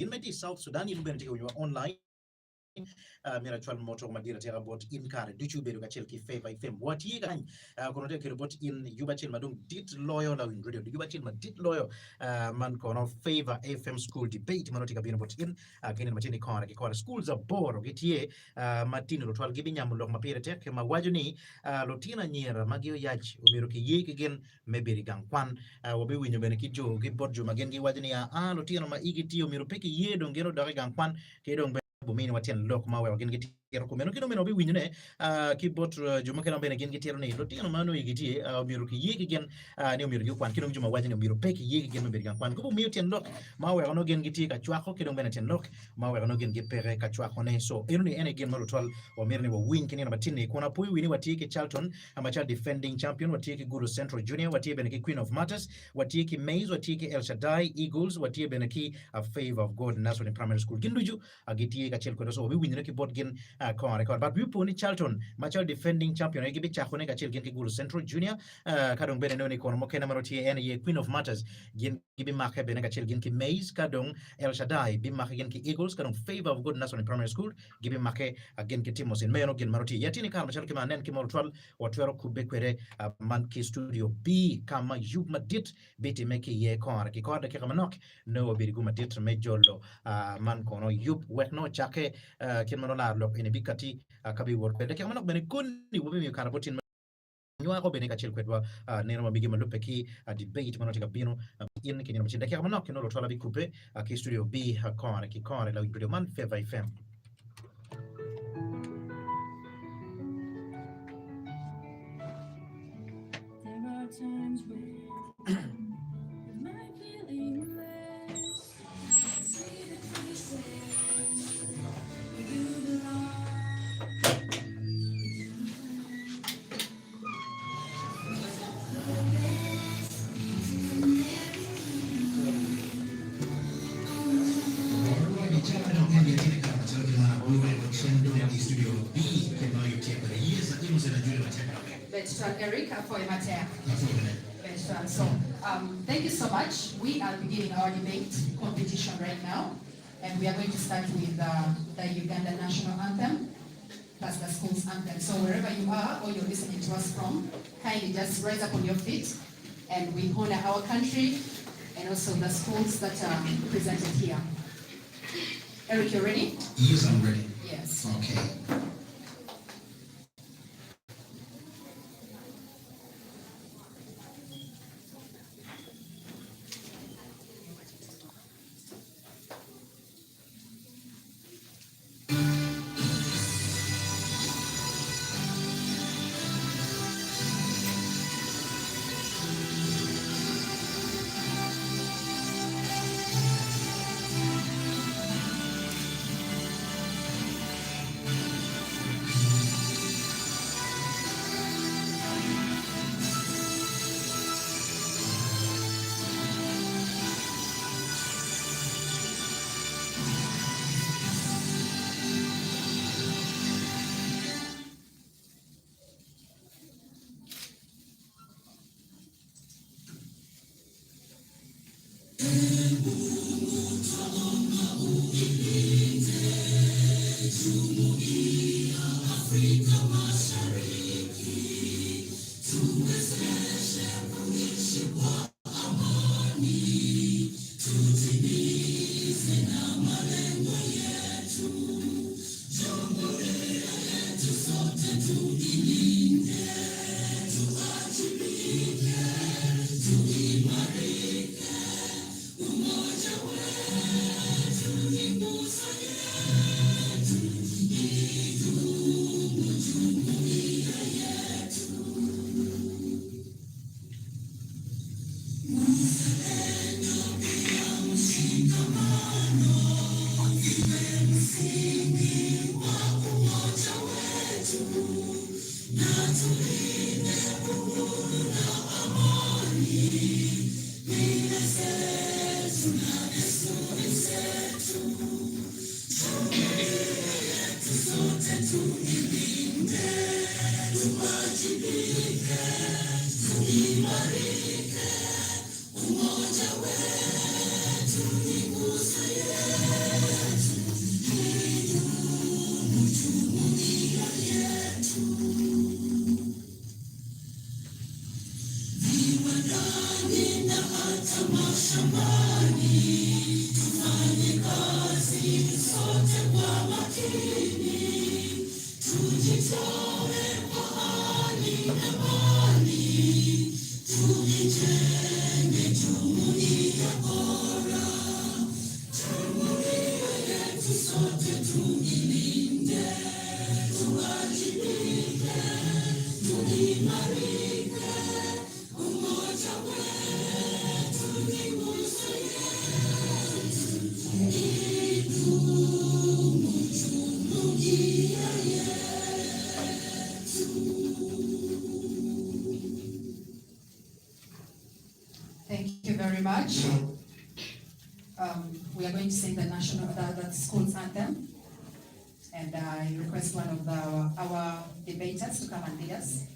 in South Sudan in benefit online mira chwal moto madira tera bot in kare duchu beru gachel ki Favour FM what yi gan kono te kire bot in yuba chil madung dit loyo la in radio yuba chil madit loyo man kono Favour FM school debate manoti kabino bot in kene matini kora ki kora schools are boro gitie matini lo twal gibi nyam lo mapire tek ma wajuni lotina nyera magio yach umiru ki yiki gen mebiri gang kwan wabi winyo bene ki jo gi bot jo magen gi wajuni lotina ma igiti umiru peki yedo ngero dare gang kwan kedong bumini watien lok mawe wagin gitiro kumeno kino meno bi winyune ki bot juma kena bene gin gitiro ne lotino mano igiti miru ki yigi gen ne miru yu kwan kino juma wajin miru peki yigi gen miru gan kwan kubu miu tien lok mawe ono gen giti ka chwako kino bene tien lok mawe ono gen gipere ka chwako ne so inu ni ene gen maru twal wa miru ni wa win kini na matini kuna pui wini watiki Charlton amacha defending champion watiki Guru Central Junior watiki bene ki Queen of Martyrs watiki Maze watiki El Shaddai Eagles watiki bene ki Favour of God National Primary School ginduju agiti kachel ko so we win ki bot gen ko record but we poni Charlton match defending champion e gibi chakone kachel gen ki Guru Central Junior kadong bene no ni kono mo kena maroti ene ye Queen of Martyrs gen gibi makhe bene kachel gen ki Maze kadong El Shaddai bi makhe gen ki Eagles kadong Favour of God National Primary School gibi makhe gen ki Timos in meno gen maroti yatini kama chal ki manen ki mortwal watwero kubekwere man ki studio B kama yub madit beti meki ye ko ki ko de ki kama nok no biri guma dit mejolo man kono yub wekno chake kin mano la lok ene bikati kabi wor pe de ke manok bene konni wobe mi karabotin nywa ko bene ka chil kwetwa nero mabigi malupe ki debate mano tika bino in kin machinde ke manok kino lo tola bi coupe ki studio B kone ki kone la video man Favour FM. There are times when my feeling less say the places you belong. Eric for Mater. So thank you so much. We are beginning our debate competition right now, and we are going to start with the Uganda national anthem. That's the school's anthem. So wherever you are or you're listening to us from, kindly just rise up on your feet, and we honor our country and also the schools that are presented here. Eric, you ready? Yes, I'm ready. Yes. Okay. rendition of that school's anthem. And I request one of our debaters to come and lead us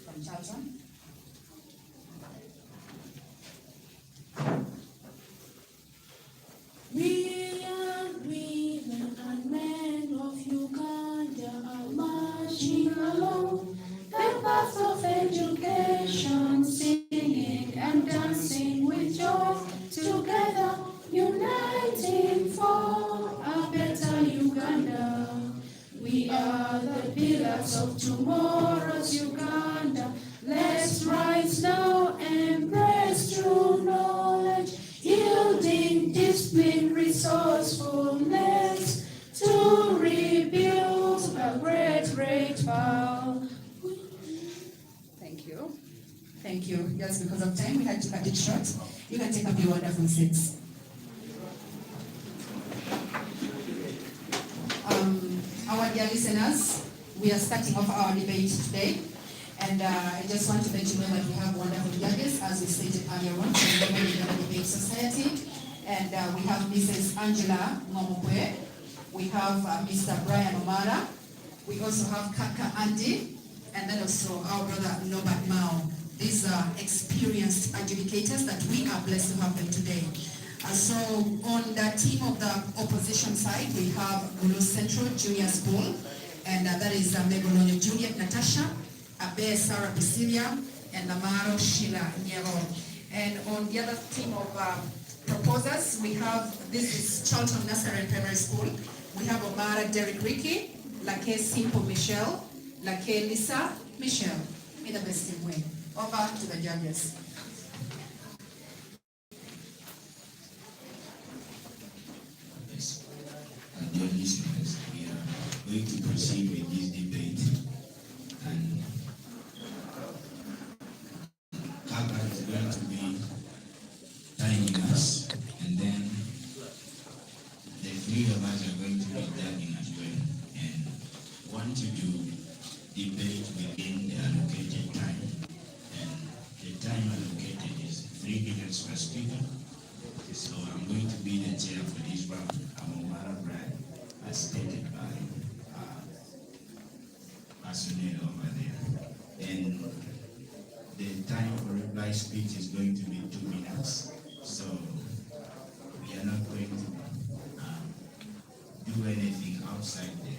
from Charlton. We young women and men of Uganda are marching along the path of education, singing and dancing with joy, together uniting for a better Uganda. We are the pillars of tomorrow's Uganda. Let's rise now, embrace true knowledge, yielding discipline, resourcefulness to rebuild a great power. Thank you. Thank you. Just because of time, we had to cut it short. You can take up your wonderful seats. Our dear listeners, we are starting off our debate today. And I just want to let you know that we have wonderful judges, as we stated earlier on, from the Uganda Debate Society. And we have Mrs. Angela Ngomukwe. We have Mr. Brian Omara. We also have Kaka Andy. And then also our brother Norbert Mao. These are experienced adjudicators that we are blessed to have them today. So on the team of the opposition side, we have Gulu Central Junior School. And that is Megolonyo Juliet Natasha, Abe Sarah Basilia, and Lamaro Sheila Nyero. And on the other team of proposers, we have, this is Charlton Nursery and Primary School. We have Omara Derek Ricky, Lake Simple Michelle, Lake Lisa Michelle. May the best team win. Over to the judges. Yes. Dear listeners, we are going to proceed with this debate. And Kaka is going to be timing us, and then the three of us are going to be judging as well, and want you to debate within the allocated time. And the time allocated is 3 minutes per speaker. So I'm going to be the chair for this round. I'm Omara Brad, as stated by personnel over there. And the time for reply speech is going to be 2 minutes. So we are not going to do anything outside the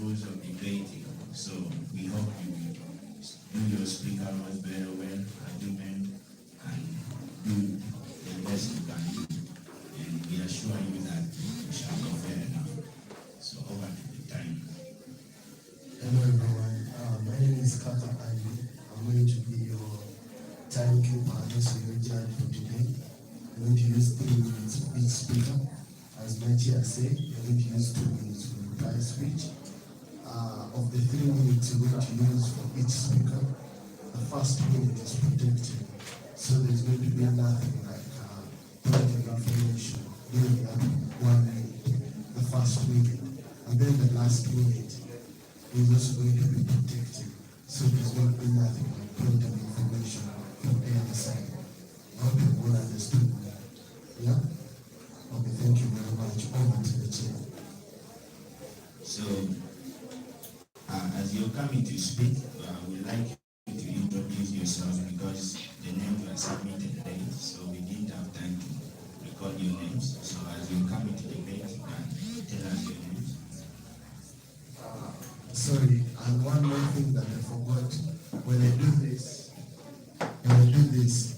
rules of debating. So we hope you do your speaker roles very well, argument, and do the best you can do. And we assure you that we shall go fair enough. So over to the time. Hello everyone, my name is Kaka Andy. I'm going to be your timekeeper, also your judge for today. I'm going to use 3 minutes for each speaker. As my chair said, you're going to use 2 minutes for reply speech. Of the 3 minutes you're going to use for each speaker, the first minute is protected. So there's going to be nothing like political information during that 1 minute, the first minute. And then the last minute is also going to be protected. So there's going to be nothing like political information from any side. I hope you all understood that. Yeah? Okay, thank you very much. Over to the chair. So, as you're coming to speak, we'd like you to introduce yourself because the names were submitted late, so we didn't have time to record your names. So as you're coming to debate, you can tell us your names. Sorry, and one more thing that I forgot. When I do this,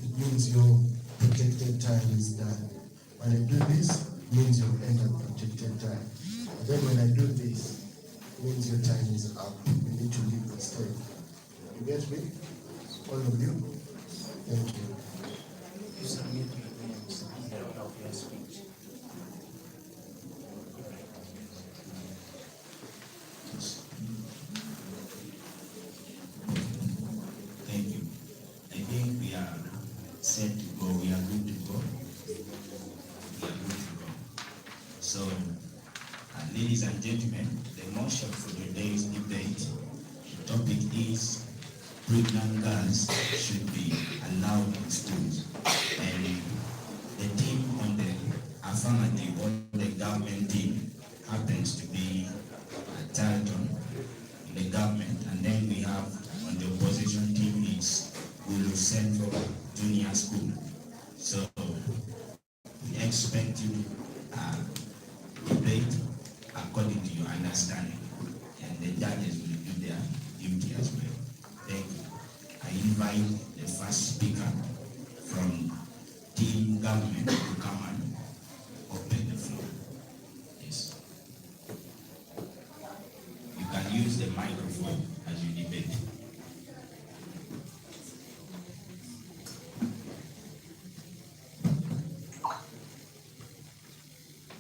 it means your protected time is done. When I do this, it means you've entered protected time. And then when I do this, it means your time is up. You need to leave the stage. You get me? All of you? Thank you. You submit your names ahead of your speech. Thank you. I think we are set to go. We are good to go. We are good to go. So, ladies and gentlemen, the motion for today's debate, the topic is pregnant girls should be allowed in schools. And the team on the affirmative or the government team happens to be Tarleton in the government, and then we have on the opposition team is Gulu Central Junior School. So we expect you debate according to your understanding, and the judges will do their duty as well. Thank you. I invite the first speaker from team government to come and open the floor. Yes. You can use the microphone as you debate.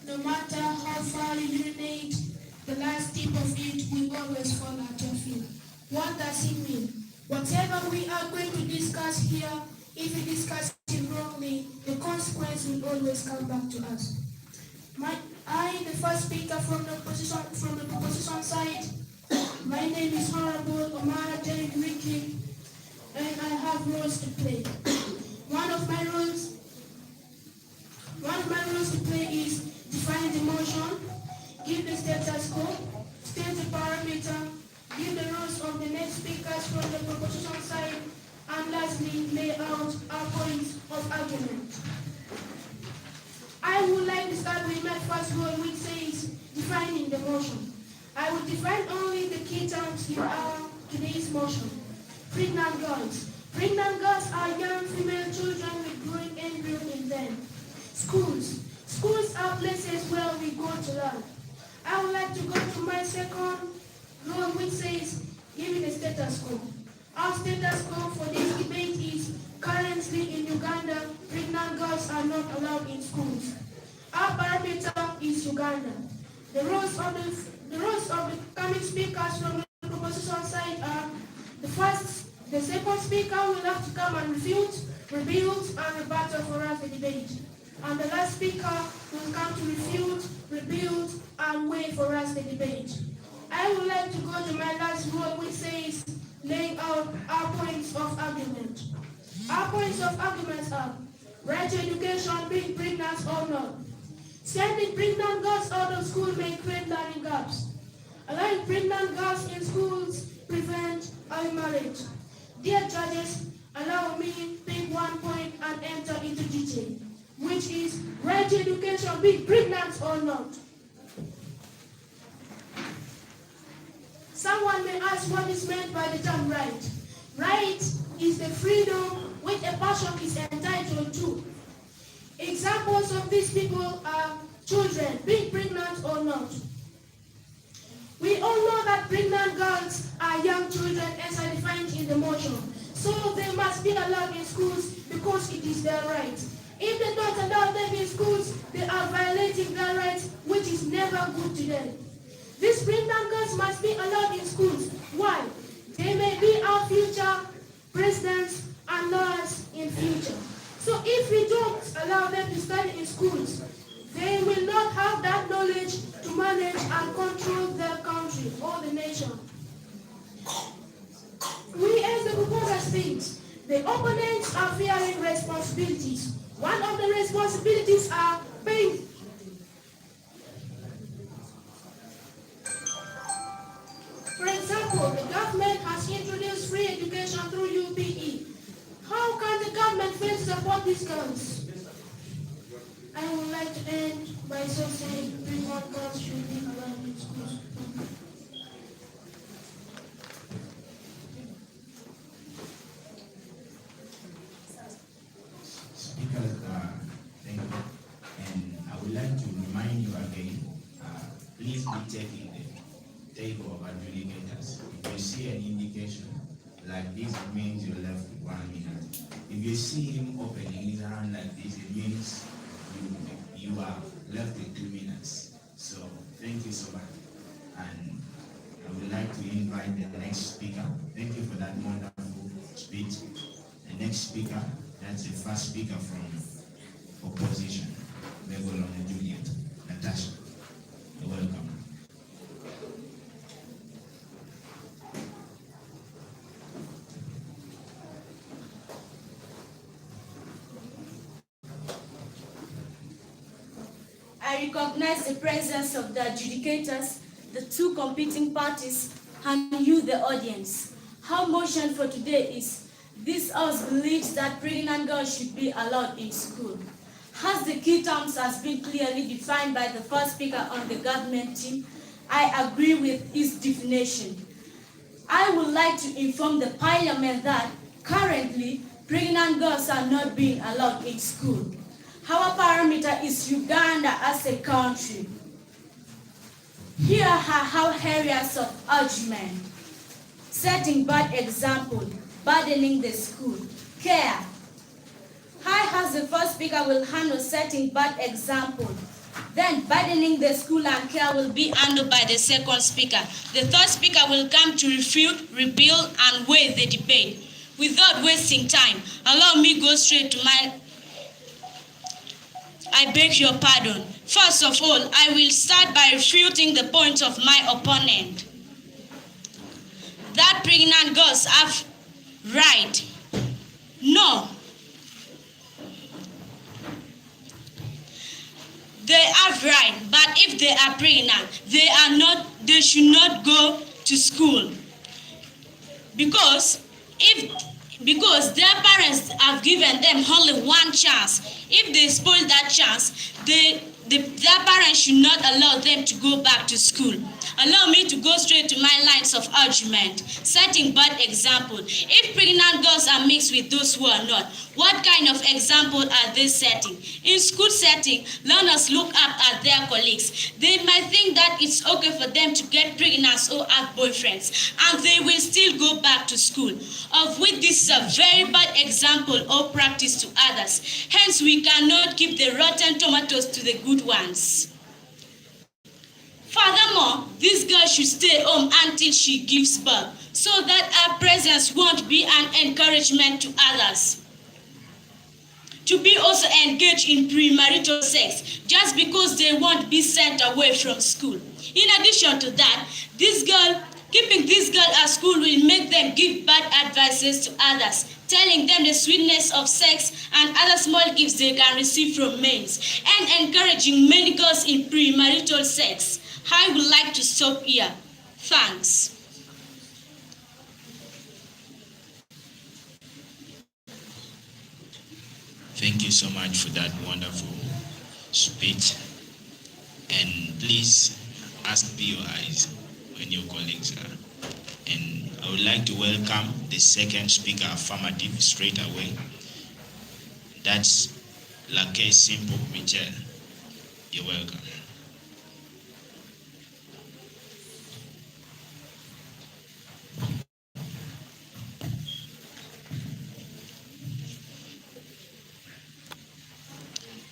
No matter how far you urinate, the last tip of it will always fall at your feet. What does it mean? Whatever we are going to discuss here, if we discuss it wrongly, the consequence will always come back to us. I, the first speaker from the opposition side, my name is Honorable Omar J. Wiki, and I have roles to play. One of my roles to play is define the motion, give the status quo, state the parameter, give the rules of the next speakers from the proposition side, and lastly, lay out our points of argument. I would like to start with my first rule, which says defining the motion. I will define only the key terms in our today's motion. Pregnant girls. Pregnant girls are young female children with growing embryo in them. Schools. Schools are places where we go to learn. I would like to go to my second rule, which says giving a status quo. Our status quo for this debate is currently in Uganda, pregnant girls are not allowed in schools. Our parameter is Uganda. The roles of the coming speakers from the proposition side are the second speaker will have to come and refute, rebuild, and rebuttal for us the debate. And the last speaker will come to refute, rebuild, and weigh for us the debate. I would like to go to my last rule, which says laying out our points of argument. Our points of argument are right to education, being pregnant or not. Sending pregnant girls out of school may create learning gaps. Allowing pregnant girls in schools prevent early marriage. Dear judges, allow me to pick one point and enter into detail, which is right to education, being pregnant or not. Someone may ask what is meant by the term right. Right is the freedom which a person is entitled to. Examples of these people are children, being pregnant or not. We all know that pregnant girls are young children as I defined in the motion. So they must be allowed in schools because it is their right. If they don't allow them in schools, they are violating their rights, which is never good to them. These pregnant girls must be allowed in schools. Why? They may be our future presidents and lawyers in future. So if we don't allow them to study in schools, they will not have that knowledge to manage and control their country or the nation. We as the proposers think the opponents are fearing responsibilities. One of the responsibilities are paying. For example, the government has introduced free education through UPE. How can the government fail to support these girls? I would like to end by saying pregnant girls should be allowed in schools. Speakers, thank you. And I would like to remind you again, please be taking the table of adjudicators. If you see an indication like this, it means you're left with 1 minute. If you see him opening his hand like this, it means you are left with 2 minutes. So thank you so much. And I would like to invite the next speaker. Thank you for that wonderful speech. The next speaker, that's the first speaker from opposition, Favour Juliet, Natasha. You're welcome. I recognize the presence of the adjudicators, the two competing parties, and you, the audience. Our motion for today is, this House believes that pregnant girls should be allowed in school. As the key terms has been clearly defined by the first speaker on the government team, I agree with his definition. I would like to inform the Parliament that currently pregnant girls are not being allowed in school. Our parameter is Uganda as a country. Here are our areas of argument: setting bad example, burdening the school, care. I, as the first speaker, will handle setting bad example. Then burdening the school and care will be handled by the second speaker. The third speaker will come to refute, rebuild, and weigh the debate. Without wasting time, allow me go straight to my... I beg your pardon. First of all, I will start by refuting the point of my opponent, that pregnant girls have right. No. They have right, but if they are pregnant, they should not go to school. Because their parents have given them only one chance. If they spoil that chance, their parents should not allow them to go back to school. Allow me to go straight to my lines of argument. Setting bad example. If pregnant girls are mixed with those who are not, what kind of example are they setting? In school setting, learners look up at their colleagues. They might think that it's okay for them to get pregnant or have boyfriends, and they will still go back to school, of which this is a very bad example or practice to others. Hence, we cannot keep the rotten tomatoes to the good ones. Furthermore, this girl should stay home until she gives birth, so that her presence won't be an encouragement to others to be also engaged in premarital sex, just because they won't be sent away from school. In addition to that, keeping this girl at school will make them give bad advices to others, telling them the sweetness of sex and other small gifts they can receive from men, and encouraging many girls in premarital sex. I would like to stop here. Thanks. Thank you so much for that wonderful speech. And please ask POIs when your colleagues are. And I would like to welcome the second speaker, affirmative, straight away. That's Lake Simple Michel. You're welcome.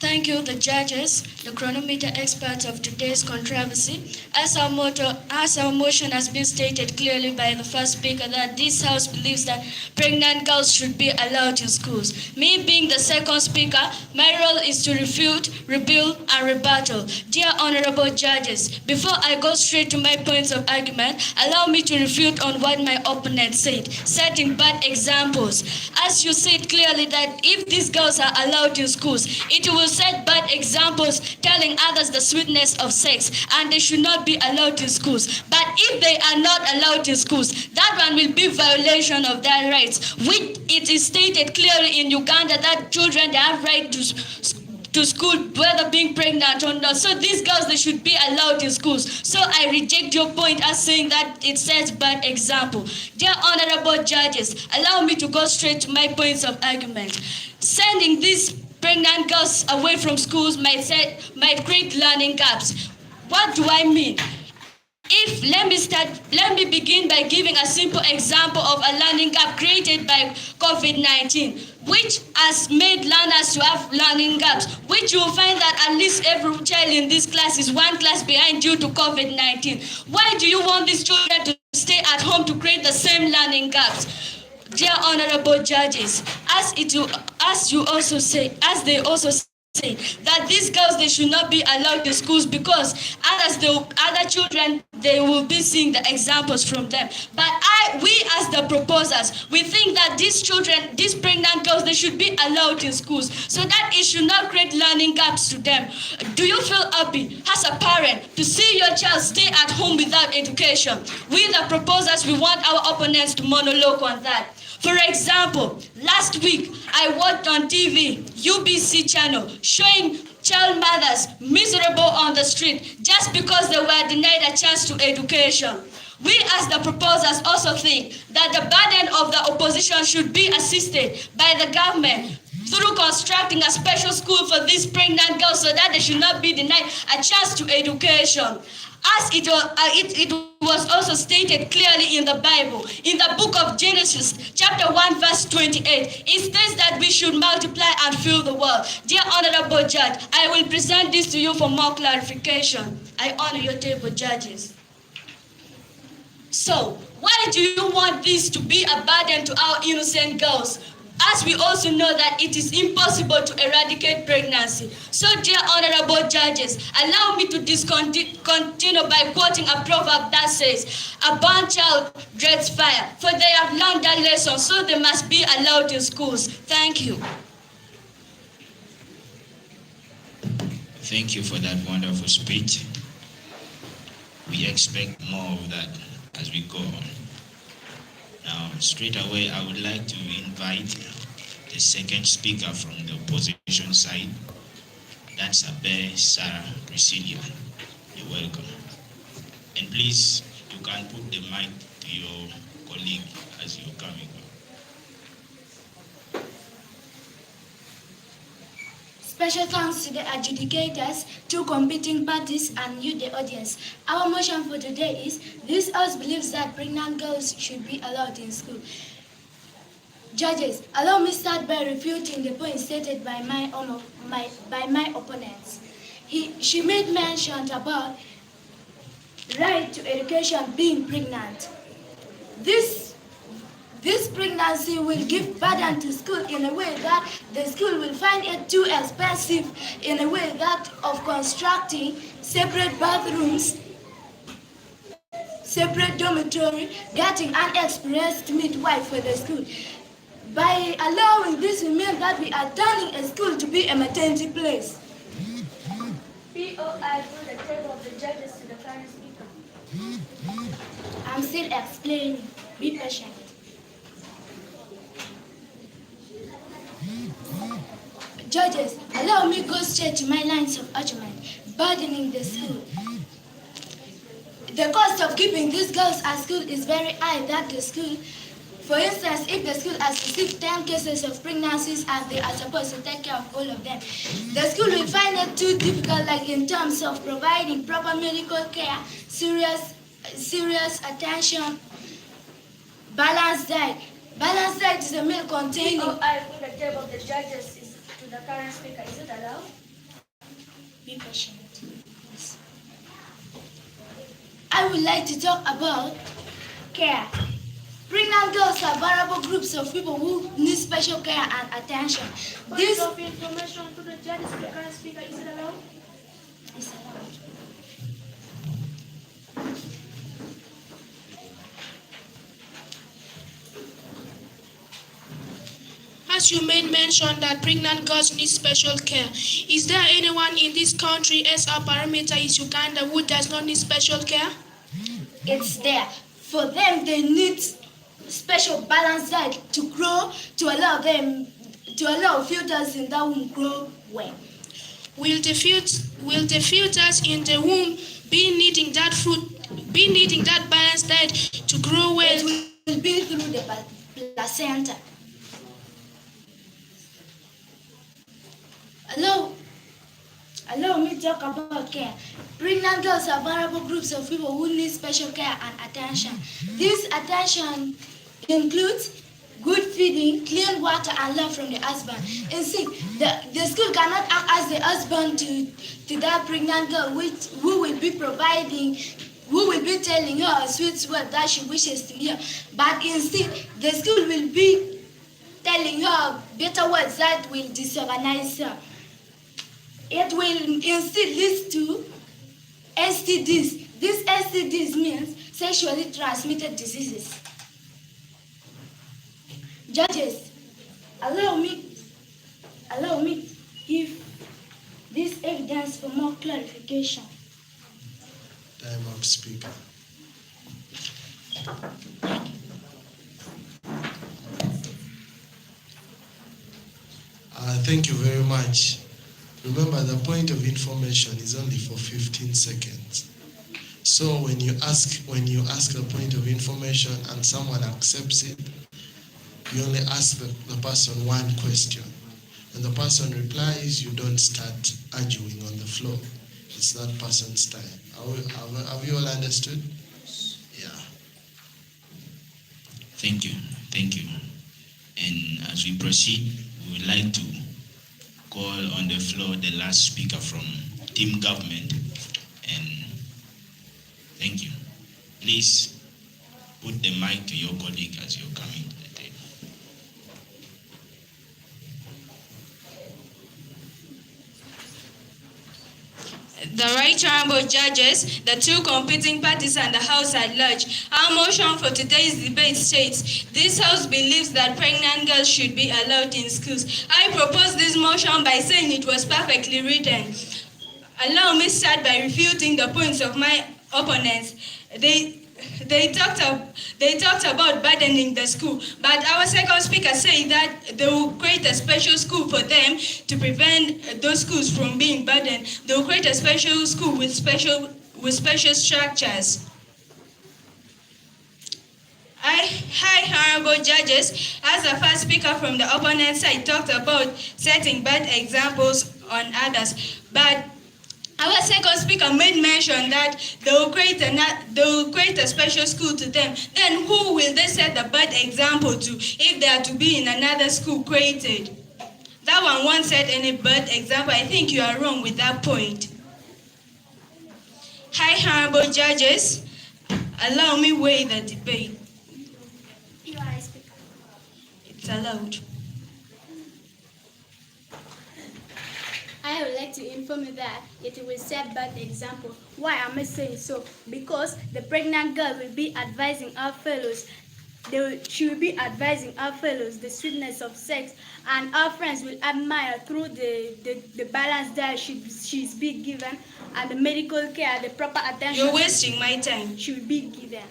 Thank you, the judges, the chronometer experts of today's controversy. As our motion has been stated clearly by the first speaker, that this House believes that pregnant girls should be allowed in schools. Me being the second speaker, my role is to refute, rebuild, and rebuttal. Dear honorable judges, before I go straight to my points of argument, allow me to refute on what my opponent said, setting bad examples. As you said clearly that if these girls are allowed in schools, it will set bad examples, telling others the sweetness of sex, and they should not be allowed in schools. But if they are not allowed in schools, that one will be violation of their rights, which it is stated clearly in Uganda that children, they have right to school, whether being pregnant or not. So these girls, they should be allowed in schools. So I reject your point as saying that it sets bad example. Dear honorable judges, allow me to go straight to my points of argument. Sending these pregnant girls away from schools might create learning gaps. What do I mean? Let me begin by giving a simple example of a learning gap created by COVID-19, which has made learners to have learning gaps, which you will find that at least every child in this class is one class behind due to COVID-19. Why do you want these children to stay at home to create the same learning gaps? Dear honorable judges, as they also saying that these girls, they should not be allowed in schools because other children, they will be seeing the examples from them. But we as the proposers, we think that these children, these pregnant girls, they should be allowed in schools so that it should not create learning gaps to them. Do you feel happy as a parent to see your child stay at home without education? We the proposers, we want our opponents to monologue on that. For example, last week I watched on TV, UBC channel, showing child mothers miserable on the street just because they were denied a chance to education. We as the proposers also think that the burden of the opposition should be assisted by the government through constructing a special school for these pregnant girls so that they should not be denied a chance to education. As it was also stated clearly in the Bible, in the book of Genesis, chapter 1, verse 28, it states that we should multiply and fill the world. Dear Honorable Judge, I will present this to you for more clarification. I honor your table, judges. So, why do you want this to be a burden to our innocent girls? As we also know that it is impossible to eradicate pregnancy. So, dear honorable judges, allow me to continue by quoting a proverb that says, "A born child dreads fire, for they have learned that lesson, so they must be allowed in schools." Thank you. Thank you for that wonderful speech. We expect more of that as we go on. Now, straight away, I would like to invite the second speaker from the opposition side. That's Abe Sarah Priscilla. You're welcome. And please, you can put the mic to your colleague as you're coming up. Special thanks to the adjudicators, two competing parties, and you, the audience. Our motion for today is, this House believes that pregnant girls should be allowed in school. Judges, allow me start by refuting the point stated by my opponents. She made mention about right to education being pregnant. This pregnancy will give burden to school in a way that the school will find it too expensive, in a way that of constructing separate bathrooms, separate dormitory, getting an express midwife for the school. By allowing this, we mean that we are turning a school to be a maternity place. POI to the table of the judges to the current speaker. I'm still explaining. Be patient. Judges, allow me go straight to my lines of argument, burdening the school. The cost of keeping these girls at school is very high. That the school, for instance, if the school has received 10 cases of pregnancies and they are supposed to take care of all of them, the school will find it too difficult, like in terms of providing proper medical care, serious attention, balanced diet. Balanced diet is a meal containing... I put the table of the judges is to the current speaker. Is it allowed? Be patient. Yes. I would like to talk about care. Pregnant girls are vulnerable groups of people who need special care and attention. This of information to the judges to the current speaker. Is it allowed? It's allowed. As you made mention that pregnant girls need special care, is there anyone in this country, as our parameter is Uganda, who does not need special care? It's there. For them, they need special balanced diet to grow, to allow fetuses in the womb grow well. Will the fetus in the womb be needing that balanced diet to grow well? It will be through the placenta. Allow me to talk about care. Pregnant girls are vulnerable groups of people who need special care and attention. This attention includes good feeding, clean water, and love from the husband. And see, the school cannot act as the husband to that pregnant girl, who will be telling her a sweet word that she wishes to hear. But instead, the school will be telling her better words that will disorganize her. it will instead lead to STDs. These STDs means sexually transmitted diseases. Judges, allow me to give this evidence for more clarification. Time up, Speaker. Thank you very much. Remember, the point of information is only for 15 seconds. So when you ask the point of information and someone accepts it, you only ask the person one question. When the person replies, you don't start arguing on the floor. It's that person's time. Have you all understood? Yeah. Thank you. And as we proceed, we would like to call on the floor the last speaker from team government. And thank you. Please put the mic to your colleague as you're coming to the table. The Right Honorable Judges, the two competing parties and the House at large, our motion for today's debate states, this House believes that pregnant girls should be allowed in schools. I propose this motion by saying it was perfectly written. Allow me start by refuting the points of my opponents. They talked about burdening the school, but our second speaker said that they will create a special school for them to prevent those schools from being burdened. They will create a special school with special structures. Hi, honorable judges. As the first speaker from the opponent side talked about setting bad examples on others, but our second speaker made mention that they will create a special school to them. Then who will they set the bad example to if they are to be in another school created? That one won't set any bad example. I think you are wrong with that point. Hi, honorable judges. Allow me weigh the debate. You are a speaker. It's allowed. I would like to inform you that it will set bad example. Why am I saying so? Because the pregnant girl will be advising our fellows. She will be advising our fellows the sweetness of sex, and our friends will admire through the balanced diet she's being given, and the medical care, the proper attention. You're wasting my time. She will be given.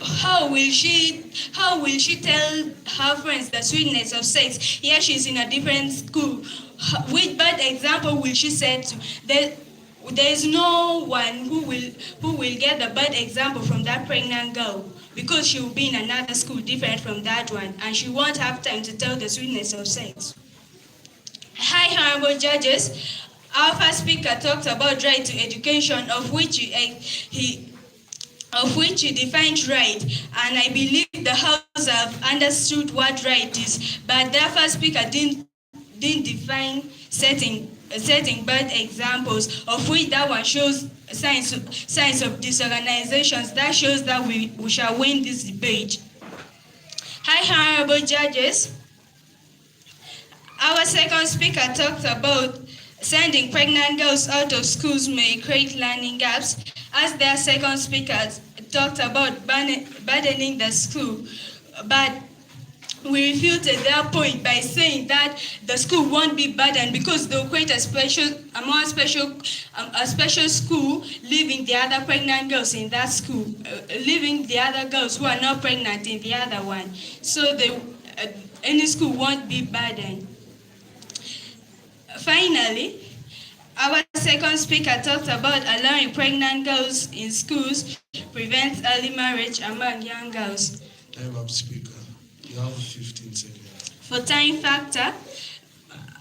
How will she tell her friends the sweetness of sex? Here she's in a different school. Which bad example will she set to? There is no one who will get the bad example from that pregnant girl, because she will be in another school different from that one, and she won't have time to tell the sweetness of sex. Hi, honorable judges. Our first speaker talked about right to education, of which he defined right, and I believe the House have understood what right is, but the first speaker didn't define setting bad examples, of which that one shows signs of disorganizations. That shows that we shall win this debate. Hi, honorable judges. Our second speaker talked about sending pregnant girls out of schools may create learning gaps, as their second speaker talked about burdening the school, but we refuted their point by saying that the school won't be burdened because they'll create a special school, leaving the other pregnant girls in that school, leaving the other girls who are not pregnant in the other one. So any school won't be burdened. Finally, our second speaker talked about allowing pregnant girls in schools prevents early marriage among young girls. Time up, Speaker. You have 15 seconds. For time factor,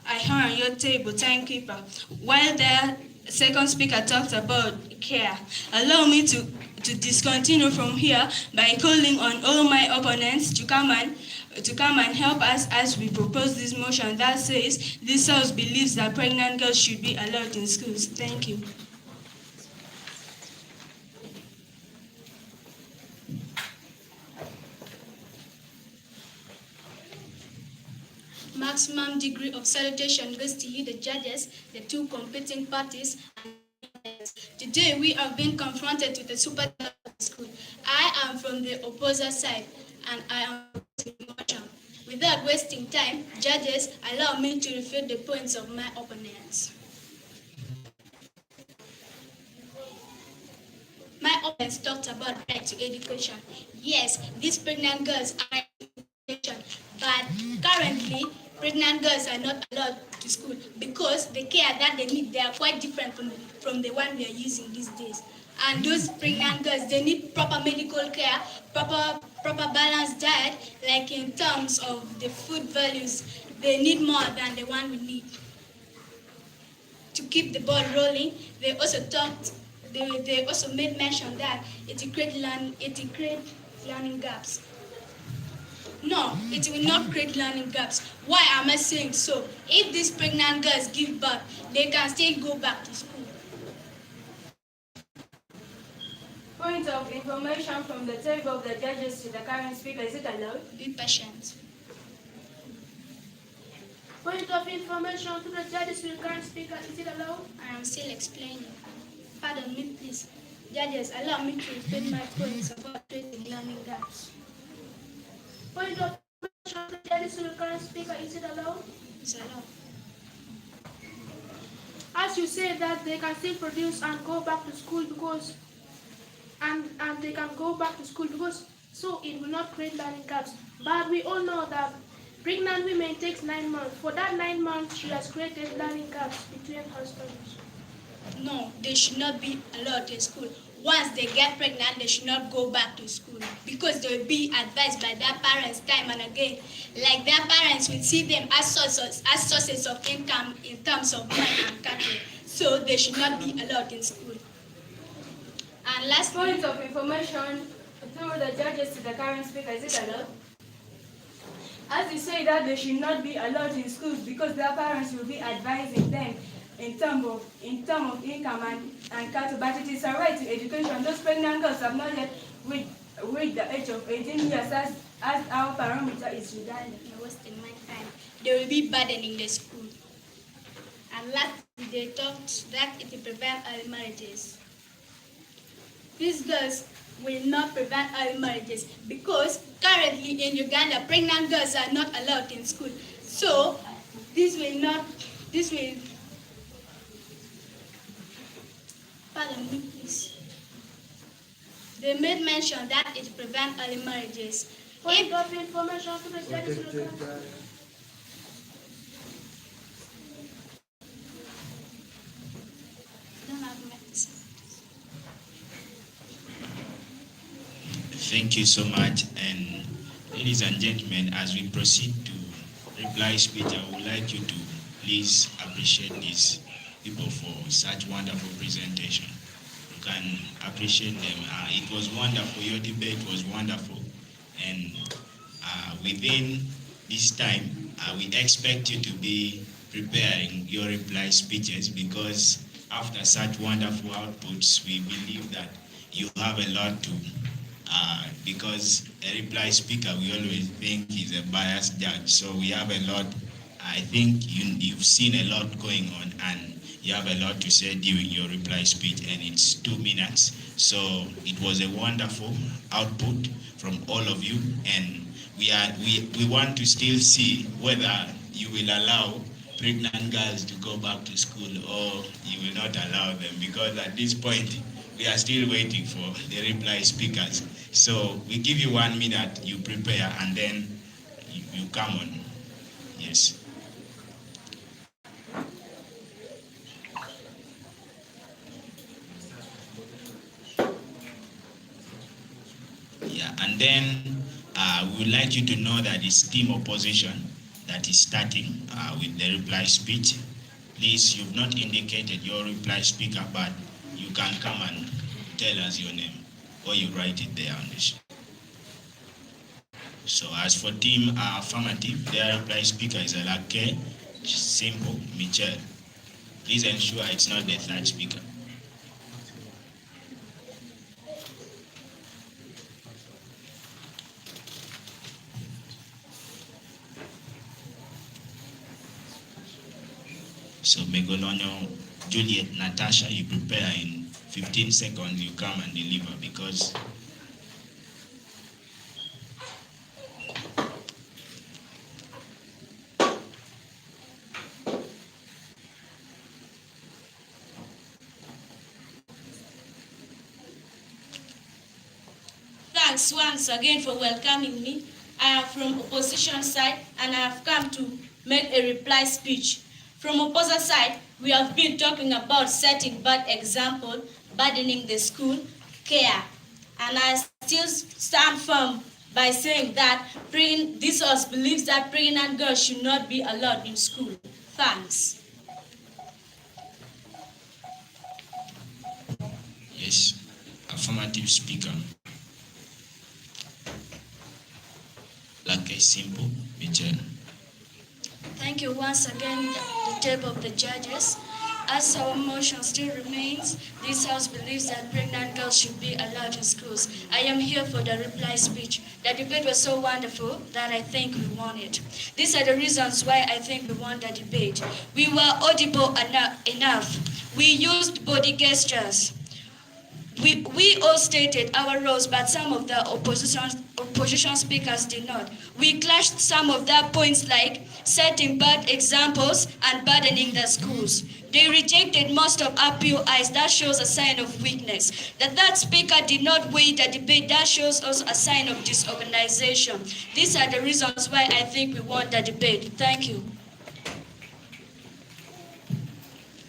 I have on your table, timekeeper. While the second speaker talked about care, allow me to discontinue from here by calling on all my opponents to come and help us as we propose this motion that says this House believes that pregnant girls should be allowed in schools. Thank you. maximum degree of salutation goes to you, the judges, the two competing parties, and today we have been confronted with the super school. I am from the opposite side, and I am voting motion. Without wasting time, judges, allow me to refute the points of my opponents. My opponents talked about right to education. Yes, these pregnant girls are in education, but currently pregnant girls are not allowed to school because the care that they need, they are quite different from the one we are using these days. And those pregnant girls, they need proper medical care, proper balanced diet, like in terms of the food values, they need more than the one we need to keep the ball rolling. They also talked. They also made mention that it will create learning gaps. No, it will not create learning gaps. Why am I saying so? If these pregnant girls give birth, they can still go back to school. Point of information from the table of the judges to the current speaker. Is it allowed? Be patient. Point of information to the judges to the current speaker. Is it allowed? I am still explaining. Pardon me, please. Judges, allow me to explain my points about creating learning gaps. Point of information to the judges to the current speaker. Is it allowed? It's allowed. As you say that they can still produce and go back to school because and they can go back to school because so it will not create learning gaps. But we all know that pregnant women takes 9 months. For that 9 months, she has created learning gaps between her studies. No, they should not be allowed in school. Once they get pregnant, they should not go back to school because they will be advised by their parents time and again. Like their parents will see them as sources of income in terms of money and cattle. So they should not be allowed in school. And last Point of information through the judges to the current speaker. Is it allowed? As you say that they should not be allowed in schools because their parents will be advising them in terms of income and cattle, but it is a right to education. Those pregnant girls have not yet reached the age of 18 years as our parameter is redundant. You're wasting my time. They will be burdening the school. And lastly, they talked that it will prevent early marriages. These girls will not prevent early marriages because currently in Uganda, pregnant girls are not allowed in school. So pardon me please. They made mention that it prevents early marriages. Point of information to the judges. Don't have medicine. Thank you so much. And ladies and gentlemen, as we proceed to reply speech, I would like you to please appreciate these people for such wonderful presentation. You can appreciate them. It was wonderful. Your debate was wonderful. And within this time, we expect you to be preparing your reply speeches because after such wonderful outputs, we believe that you have a lot to because a reply speaker, we always think is a biased judge. So we have a lot. I think you've seen a lot going on and you have a lot to say during your reply speech, and it's 2 minutes. So it was a wonderful output from all of you, and we want to still see whether you will allow pregnant girls to go back to school or you will not allow them, because at this point we are still waiting for the reply speakers. So we give you 1 minute, you prepare, and then you come on. Yes. Yeah, and then we would like you to know that it's team opposition that is starting with the reply speech. Please, you've not indicated your reply speaker, but you can come and tell us your name, or you write it there on the sheet. So as for team affirmative, their reply speaker is Alake, Simple, Michelle. Please ensure it's not the third speaker. So Megolonyo, Juliet, Natasha, you prepare in 15 seconds, you come and deliver because Thanks once again for welcoming me. I am from opposition side and I have come to make a reply speech. From opposite side, we have been talking about setting bad example, burdening the school, care. And I still stand firm by saying that this house believes that pregnant girls should not be allowed in school. Thanks. yes, affirmative speaker. Like a simple, Michelle. Thank you once again, the table of the judges. As our motion still remains, this House believes that pregnant girls should be allowed in schools. I am here for the reply speech. The debate was so wonderful that I think we won it. These are the reasons why I think we won the debate. We were audible enough. We used body gestures. We all stated our roles, but some of the opposition speakers did not. We clashed some of their points like setting bad examples and burdening the schools. They rejected most of our POIs. That shows a sign of weakness. That speaker did not weigh the debate. That shows us a sign of disorganization. These are the reasons why I think we won the debate. Thank you.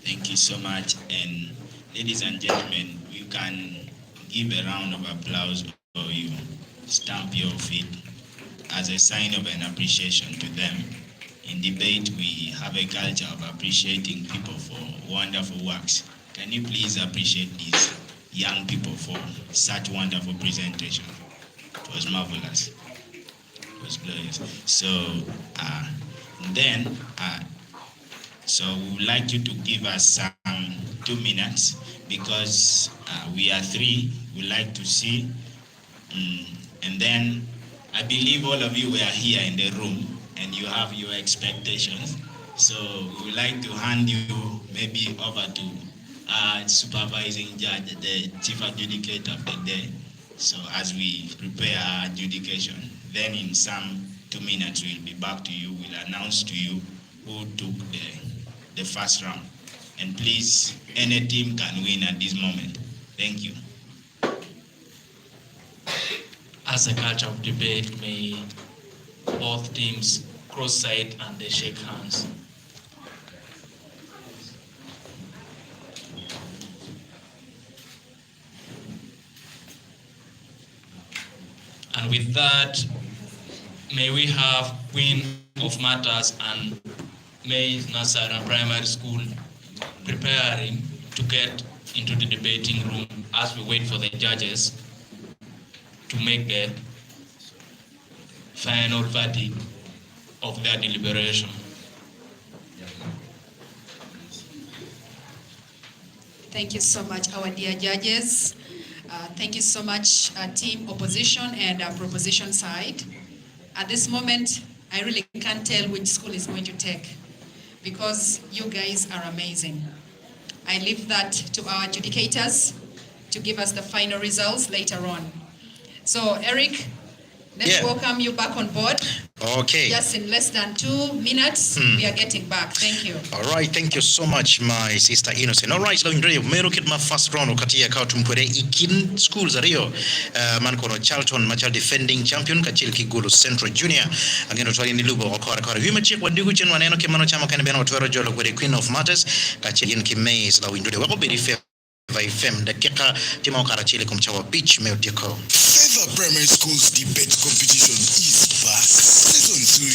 Thank you so much. And ladies and gentlemen, you can give a round of applause or you stamp your feet as a sign of an appreciation to them. In debate, we have a culture of appreciating people for wonderful works. Can you please appreciate these young people for such wonderful presentation? It was marvelous. It was glorious. So so we would like you to give us some 2 minutes because we are 3. We like to see. And then I believe all of you were here in the room and you have your expectations. So we would like to hand you maybe over to our supervising judge, the chief adjudicator of the day. So as we prepare our adjudication, then in some 2 minutes we'll be back to you. We'll announce to you who took the first round. And please, any team can win at this moment. Thank you. As a culture of debate, may both teams cross-side and they shake hands. And with that, may we have Queen of Matters and May Nassar Primary School preparing to get into the debating room as we wait for the judges to make the final verdict of their deliberation. Thank you so much, our dear judges. Thank you so much, team opposition and proposition side. At this moment, I really can't tell which school is going to take because you guys are amazing. I leave that to our adjudicators to give us the final results later on. So, Eric, let's welcome you back on board. Okay. Just in less than 2 minutes, we are getting back. Thank you. All right, thank you so much, my sister Innocent. All right, leo ndio merokit ma first round wakati ya kao tumpwere ikin schools ario man kono Charlton machal defending champion kachil kigulu Central Junior ageno twali ni lubo okora kora hima chik wadigu chen waneno ke mano chama kan beno twero jolo kwere Queen of Matters kachil yin kimei leo ndio wako beri Favour FM dakika timu okara chile kumchawa beach meodiako. Favour Primary Schools debate competition is back. Season 3,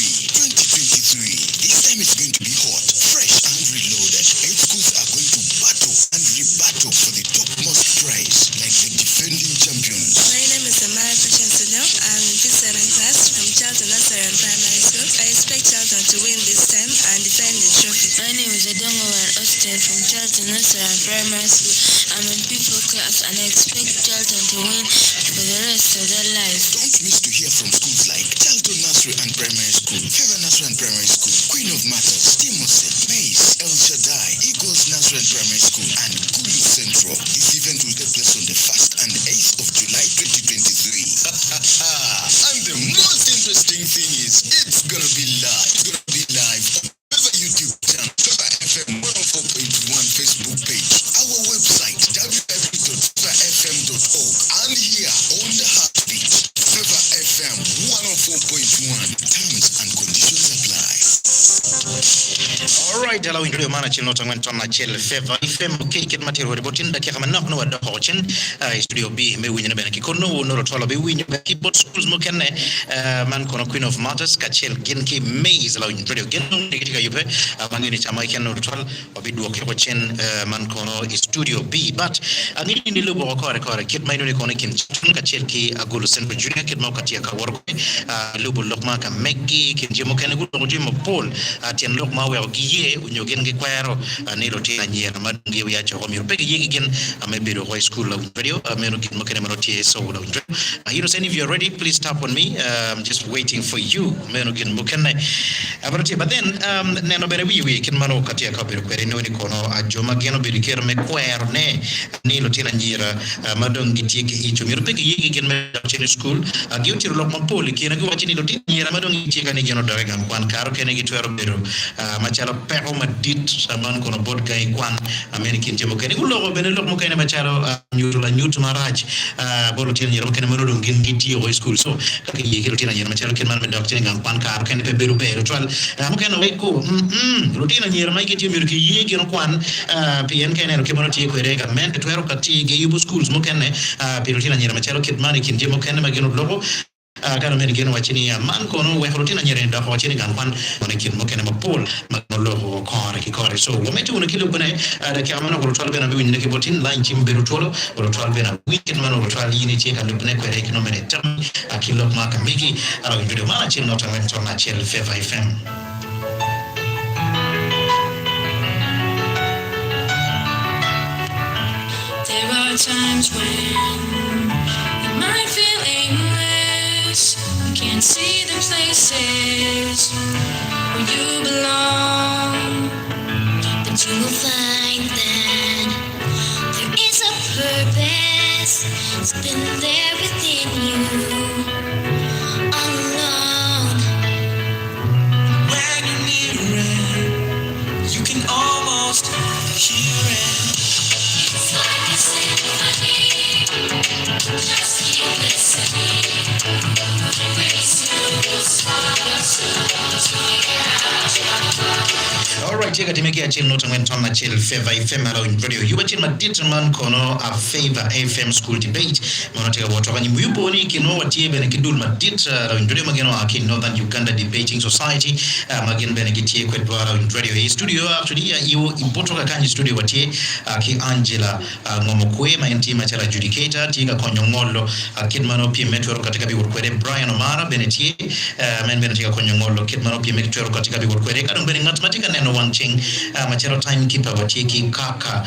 2023. This time it's going to be hot, fresh and reloaded. 8 schools are going to battle and rebattle for the topmost prize like the defending champions. My name is Amara Pashansudel. I'm in P7 class from Charlton Nursery Primary School. I expect Charlton to win this time and defend the trophy. My name is Adongo and Austin from Charlton Nursery Primary School. I'm in P4 class and I expect Charlton to win for the rest of their lives. Don't miss to hear from schools like Charlton Nursery and Primary School, Favour Nursery and Primary School, Queen of Matters, Timoset, Mace, El Shaddai, Eagles Nursery and Primary School, and Kulu Central. This event will take place on the 1st and 8th of July 2023. And the most interesting thing is, it's gonna be live. It's gonna be live on Favour YouTube channel, Favour FM 104.1 Facebook page, our website www.favourfm.org, and here on the heartbeat, Favour FM 104.1. Terms and conditions apply. All right, hello, introduce mana chil nota ngwen tonna chil Favour FM okay kit material reporting da kama nok no wada hochin studio B me winya bena ki kono no tola be winya ki bot schools mo kenne man kono Queen of Matters ka chil gen ki maze la introduce gen no digitika yupe mangini chama ken no tola obi do ke hochin man kono studio B but ani ni lo bo ko re kit may no ni kono kin ka chil ki agulu central junior kit mo katia ka worko lubu lokma ka meggi kin jemo ken gulo ko jemo pol atien lokma we giye unyo gen ge kwero ne roti na nyer madungi ya cho mi pege yegi gen maybe the high school video meno gen mo kene roti so lo video hero saying if you're ready please tap on me. I'm just waiting for you meno gen mo kene abroti but then neno bere wi ken mano katia ka bere kwere no ni kono ajoma geno bere ker me kwero ne ni roti na nyer madungi tieke icho mi pege yegi gen me chen school agio tiro lokma poli kena go wachini roti nyer madungi tieke ni geno dare gam kwan karo kene gi twero bero machalo pero madit saman kono bod gay kwan american jemo kene gulo bene lok mo kene machalo nyut maraj bolo tin yero kene mono ngin giti o school so kake yeki rotina yero machalo ken man me doctor ngam kwan kar kene pe beru beru twal mo kene we ko rotina yero mai giti mi ki yeki no kwan pien kene ro kemono ti ko rega men twero kati ge yubu schools mo kene pe rotina yero machalo kit man kin jemo kene mageno logo kano men geno wachini man kono we rotina nyere da ko chini gan kwan on kin mo kene mo pol magolo kore ki kore so wo metu no kilo bune da ki amana ko tolbe na bi ne ki botin line chim beru tolo ko tolbe na weekend man ko tol yini che kan bune ko re kino mene tam akilo ma ka migi ala video mana chin no tan to na chel Favour FM. There are times when you might feel aimless. You can't see the places where you belong. But you will find that there is a purpose. It's been there within you all along. When you're near it, you can almost hear it. It's like a symphony. Just keep listening. Pretty soon you'll start All right, you got to make a chill note when Tom chill Favour FM in radio. You watching my determine kono a Favour FM school debate. Monotega water when you boni kino what ye ben kidul ma dit in radio mageno akin Northern Uganda Debating Society magin ben kitie kwetwa in radio studio actually you impoto kanyi studio what ye ki Angela ngomokwe ma enti machala adjudicator tiga konyongolo kidmano pia metro katika bi workwere Brian Omara benetie men benetika konyongolo kidmano pia metro katika bi workwere kadong ben mathematica neno wanching machero timekeeper watieki kaka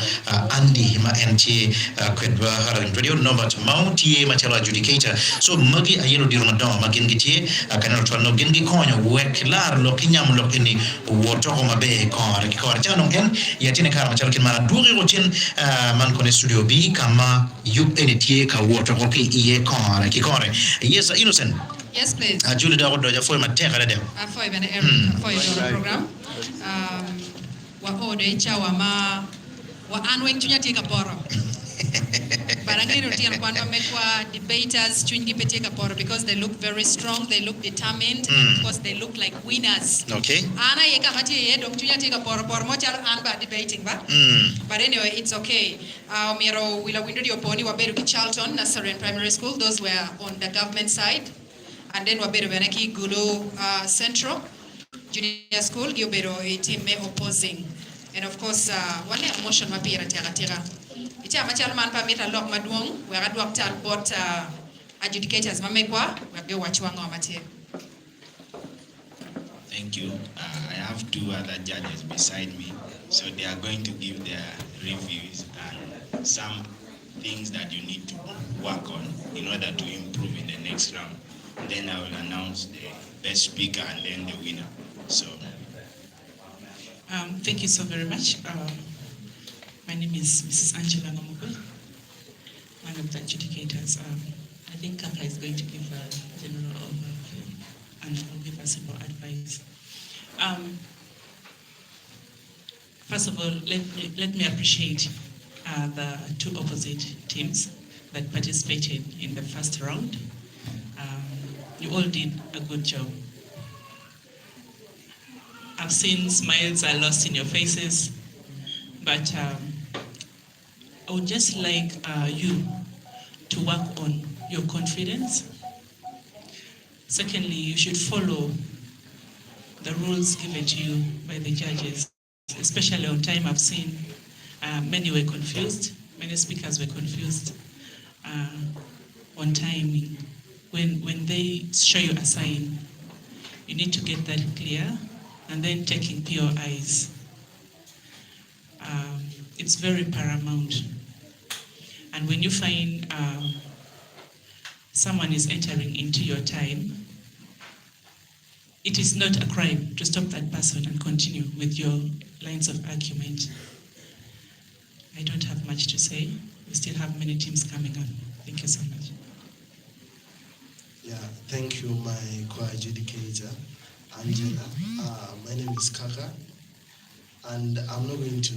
Andy ma enti kwetwa hara in radio Novat Mount ye machero adjudicator so magi ayelo diro madama magin gitie kaneno twano gengi konyo wek lar lo kinyam lo kini woto ko mabe kor chano en yatine kar machero kin mara duri rochen man kone studio B kama yup enetie ka woto ko ki iye kore yes innocent. Yes, please. Julie da rodo ja foi mateka da dem Foi bene foi do program. Wa ode chawa ma wa anwen tunya tika poro. Barangay rotian kwando mekwa debaters chungi peteka poro because they look very strong, they look determined, and of course they look like winners. okay Ana yeka hati ye dom tunya tika poro mochar anba debating ba. But anyway, it's okay. Miro wila window oponi wa beru ki Charlton Nursery Primary School, those were on the government side. And then waberu benaki Gulu Central Junior School giobero team me opposing. And of course one emotion mapira tira. Icha machal man pa meta lok maduong we ga doctor bot adjudicators mamekwa we go wachwanga matie. Thank you. I have two other judges beside me, so they are going to give their reviews and some things that you need to work on in order to improve in the next round. and then I will announce the best speaker and then the winner. So. Thank you so very much. My name is Mrs. Angela Namugwe, one of the adjudicators. I think Kaka is going to give a general overview and will give us more advice. First of all, let me appreciate the two opposite teams that participated in the first round. You all did a good job. I've seen smiles are lost in your faces, but I would just like you to work on your confidence. Secondly, you should follow the rules given to you by the judges, especially on time. I've seen many were confused, many speakers were confused on timing. When they show you a sign, you need to get that clear and then taking POIs. It's very paramount. And when you find someone is entering into your time, it is not a crime to stop that person and continue with your lines of argument. I don't have much to say. We still have many teams coming up. Thank you so much. Yeah, thank you, my co-adjudicator, Angela. My name is Kaka, and I'm not going to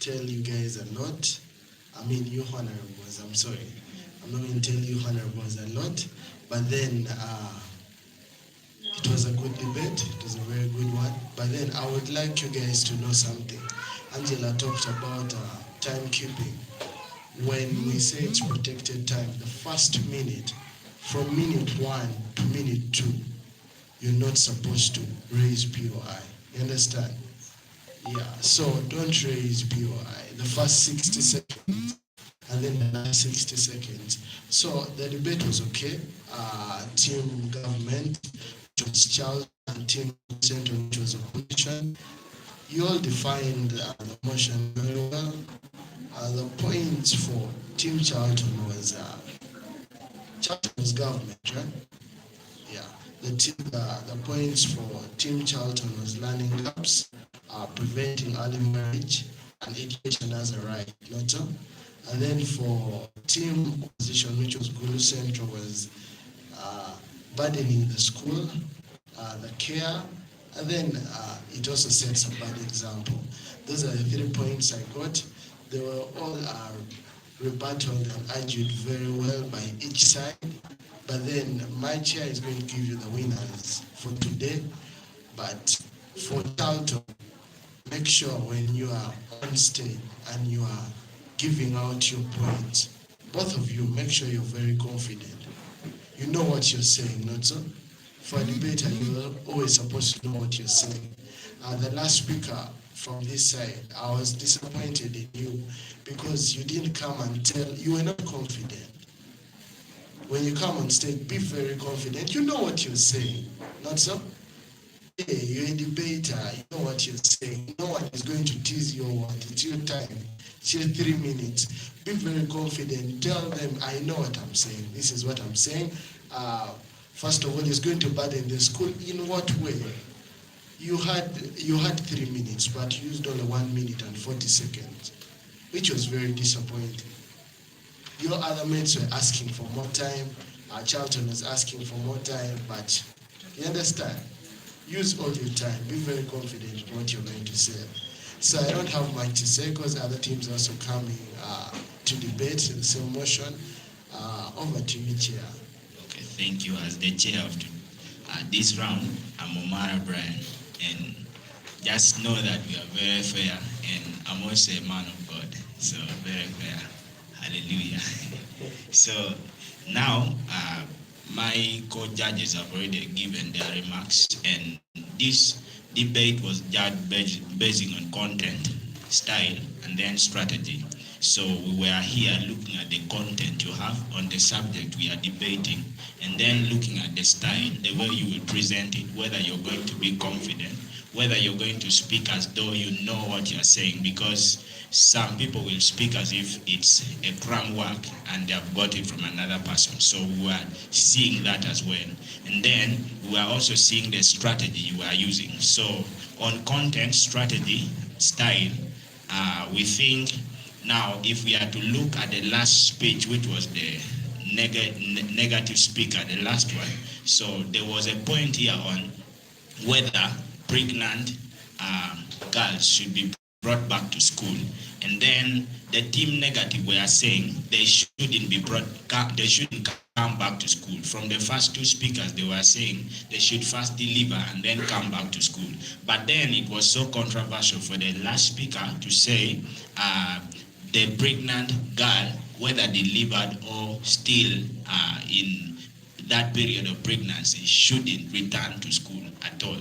tell you guys a lot. I mean, you honorables, I'm sorry. I'm not going to tell you honorables a lot, but then it was a good debate. It was a very good one. But then I would like you guys to know something. Angela talked about timekeeping. When we say it's protected time, the first minute, from minute 1 to minute 2, you're not supposed to raise POI. You understand? Yeah, so don't raise POI. The first 60 seconds and then the last 60 seconds. So the debate was okay. Team government, which was Charles, and team center, which was opposition. You all defined the motion very well. The points for Team Charlton was government, right? Yeah. The points for Team Charlton was learning gaps, preventing early marriage, and education as a right, not so. And then for Team Opposition, which was Gulu Central, was burdening the school, the care, and then it also sets a bad example. Those are the 3 points I got. They were all rebutted and argued very well by each side. But then my chair is going to give you the winners for today. But for Charlton, make sure when you are on stage and you are giving out your points, both of you, make sure you're very confident. You know what you're saying, not so? For a debater, you're always supposed to know what you're saying. The last speaker from this side, I was disappointed in you because you didn't come and you were not confident. When you come on stage, be very confident. You know what you're saying, not so? Hey, you're a debater, you know what you're saying. No one is going to tease you or what. It's your time. It's your 3 minutes. Be very confident. Tell them, I know what I'm saying. This is what I'm saying. First of all, it's going to burden the school. In what way? You had 3 minutes, but you used only 1 minute and 40 seconds, which was very disappointing. Your other mates were asking for more time. Charlton was asking for more time, but you understand? Use all your time. Be very confident in what you're going to say. So I don't have much to say because other teams are also coming to debate in the same motion. Over to you, Chair. Okay, thank you. As the chair of this round, I'm Omar Brian, and just know that we are very fair, and I'm also a man of God, so very fair. Hallelujah. So now, my co-judges have already given their remarks, and this debate was judged based on content, style, and then strategy. So we were here looking at the content you have on the subject we are debating, and then looking at the style, the way you will present it, whether you're going to be confident, whether you're going to speak as though you know what you're saying, because some people will speak as if it's a cram work and they have got it from another person. So we are seeing that as well. And then we are also seeing the strategy you are using. So on content strategy style, we think now if we are to look at the last speech, which was the negative speaker, the last one. So there was a point here on whether pregnant girls should be brought back to school, and then the team negative were saying they shouldn't come back to school. From the first two speakers, they were saying they should first deliver and then come back to school. But then it was so controversial for the last speaker to say the pregnant girl, whether delivered or still in that period of pregnancy, shouldn't return to school at all.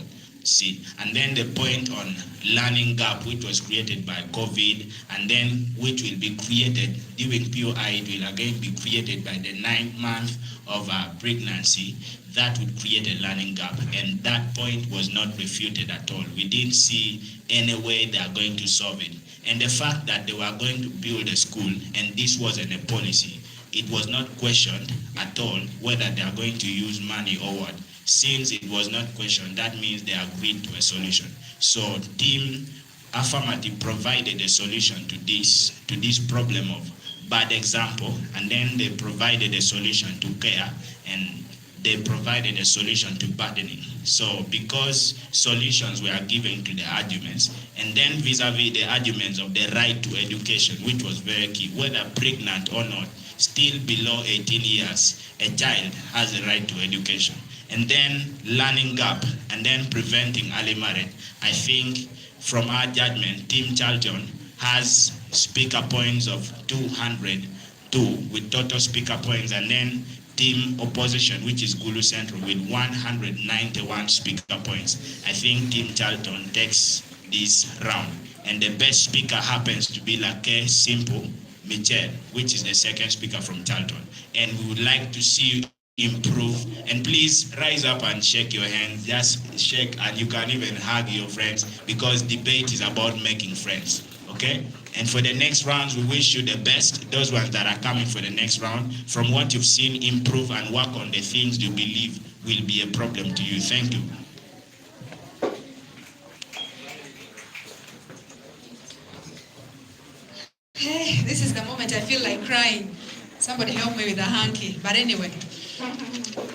See, and then the point on learning gap, which was created by COVID, and then which will be created during POI, it will again be created by the 9th month of pregnancy. That would create a learning gap, and that point was not refuted at all. We didn't see any way they are going to solve it. And the fact that they were going to build a school, and this wasn't a policy, it was not questioned at all whether they are going to use money or what. Since it was not questioned, that means they agreed to a solution. So Team Affirmative provided a solution to this problem of bad example, and then they provided a solution to care, and they provided a solution to burdening. So because solutions were given to the arguments, and then vis-a-vis the arguments of the right to education, which was very key, whether pregnant or not, still below 18 years, a child has a right to education. And then learning gap, and then preventing early marriage. I think from our judgment, Team Charlton has speaker points of 202 with total speaker points, and then Team Opposition, which is Gulu Central, with 191 speaker points. I think Team Charlton takes this round, and the best speaker happens to be Lake Simple Michel, which is the second speaker from Charlton. And we would like to see improve, and please rise up and shake your hands. Just shake, and you can even hug your friends, because debate is about making friends. Okay? And for the next rounds, we wish you the best. Those ones that are coming for the next round, from what you've seen, improve and work on the things you believe will be a problem to you. Thank you. Hey, this is the moment I feel like crying. Somebody help me with a hanky. But anyway,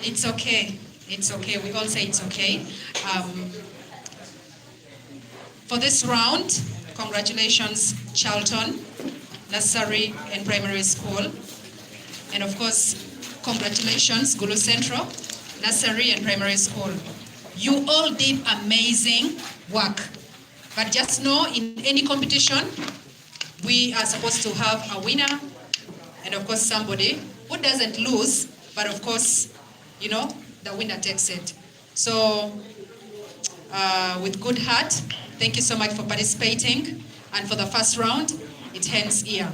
it's okay. It's okay. We all say it's okay. For this round, congratulations, Charlton, nursery and primary school. And of course, congratulations, Gulu Central, nursery and primary school. You all did amazing work. But just know, in any competition, we are supposed to have a winner, and of course somebody who doesn't lose, but of course, you know, the winner takes it. So with good heart, thank you so much for participating. And for the first round, it ends here.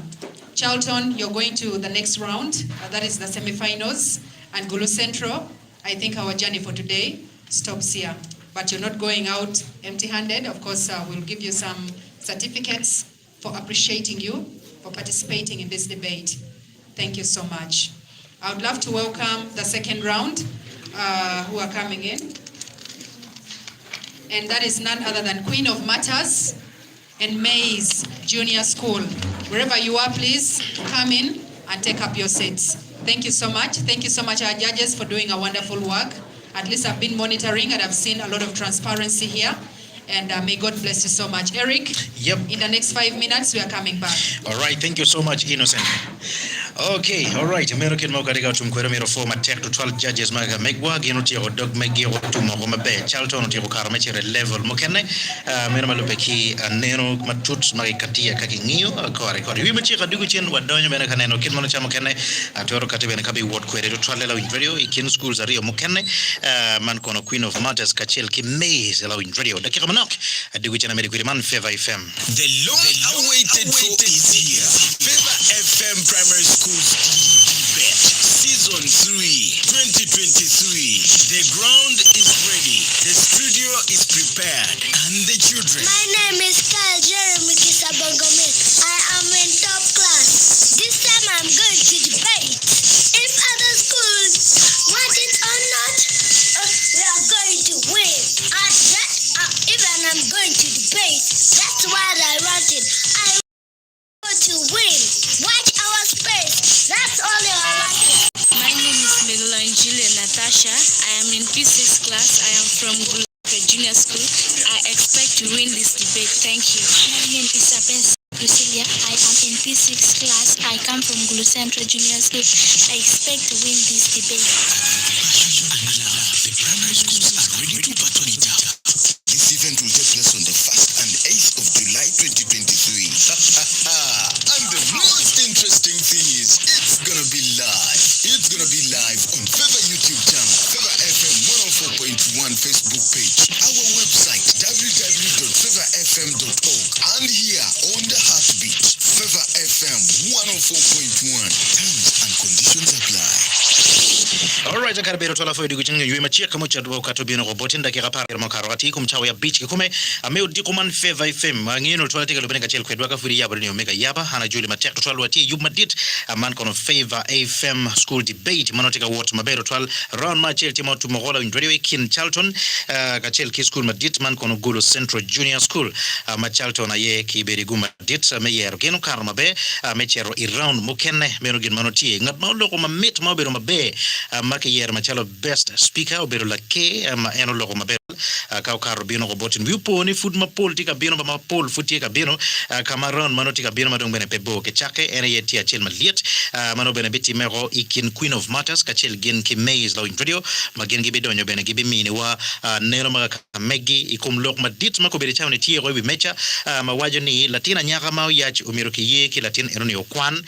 Charlton, you're going to the next round, that is the semi-finals. And Gulu Central, I think our journey for today stops here. But you're not going out empty-handed. Of course, we'll give you some certificates for appreciating you for participating in this debate. Thank you so much. I would love to welcome the second round who are coming in. And that is none other than Queen of Matters and Mays Junior School. Wherever you are, please come in and take up your seats. Thank you so much. Thank you so much, our judges, for doing a wonderful work. At least I've been monitoring and I've seen a lot of transparency here. And may God bless you so much. Eric, yep. In the next 5 minutes, we are coming back. All right, thank you so much, Innocent. Okay, all right. American Mokariga to Mquero former tech to 12 judges Maga Megwa, Ginuti or Dog Megi or Tumo Bay, Charlton, Tibukaramacher level Mokene, Meramalupeki, and Nero Matut, Marikatia Kakinio, Kori. We mature Duguchin, what Donya Menacaneno, Kilmonacha Mokene, Atoro Katabenakabi, what query to Tralella in radio, Ikin schools are Rio Mokene, Mancono Queen of Matters, Kachelki Mays, allowing radio, the Kiramanok, at Duguchin American Favour FM. The long awaited is here. Favour FM Primary School's debate season Season 3, 2023. The ground is ready, the studio is prepared, and the children. My name is Kyle Jeremy Kisabongome. I am in top class. This time I'm going to debate. If other schools want it or not, we are going to win. Even I'm going to debate. That's what I wanted. I want to win. Watch our space. That's all I wanted. My name is Megula Julia Natasha. I am in P6 class. I am from Junior School. I expect to win this debate. Thank you. My name is Sapens Lucilia. I am in P6 class. I come from Gulu Central Junior School. I expect to win this debate. The primary schools are ready to battle it out. This event will take place on the 1st and 8th of July 2023. And the most interesting thing is, it's gonna be live. It's gonna be live on Favour YouTube channel, Favour FM 104.1 Facebook page, our website www.favourfm.org, and here on the heartbeat, Favour FM 104.1. Terms and conditions apply. Alright, akarabero tola fo digu chinga yuma chia kamo cha dwo kato bino roboti ndake kapara mo karwati kumchawa ya beach kume ameo dikuman Favour FM ngino tola teka lubene kachel kwedwa kafuri yaba ni omega yaba hana juli matek tola wati yuma dit aman kono Favour FM school debate manoteka wat mabero tola round machel timo tumogola in radio kin Charlton kachel ki school madit man kono Gulu Central Junior School ma Charlton aye ki beriguma dit me yero geno karma be me chero i round mukenne meno gin manoti ngat ma loko ma met ma bero mabe make yer machalo best speaker obero la ke ma eno logo mabel ka karo bino ko botin viupo ni food ma politika bino ma pol futie ka bino Cameroon manotika bino madong bene pebo ke chake ene yeti a chel maliet mano bene biti mero ikin Queen of Matters ka chel gen ki maze law introdio magen gibi donyo bene gibi mini wa neno ma megi ikum lok madit ma ko beri chawne tie ko bi mecha ma wajo ni latina nyaka ma yach umiro ki ye ki latin eno ni okwan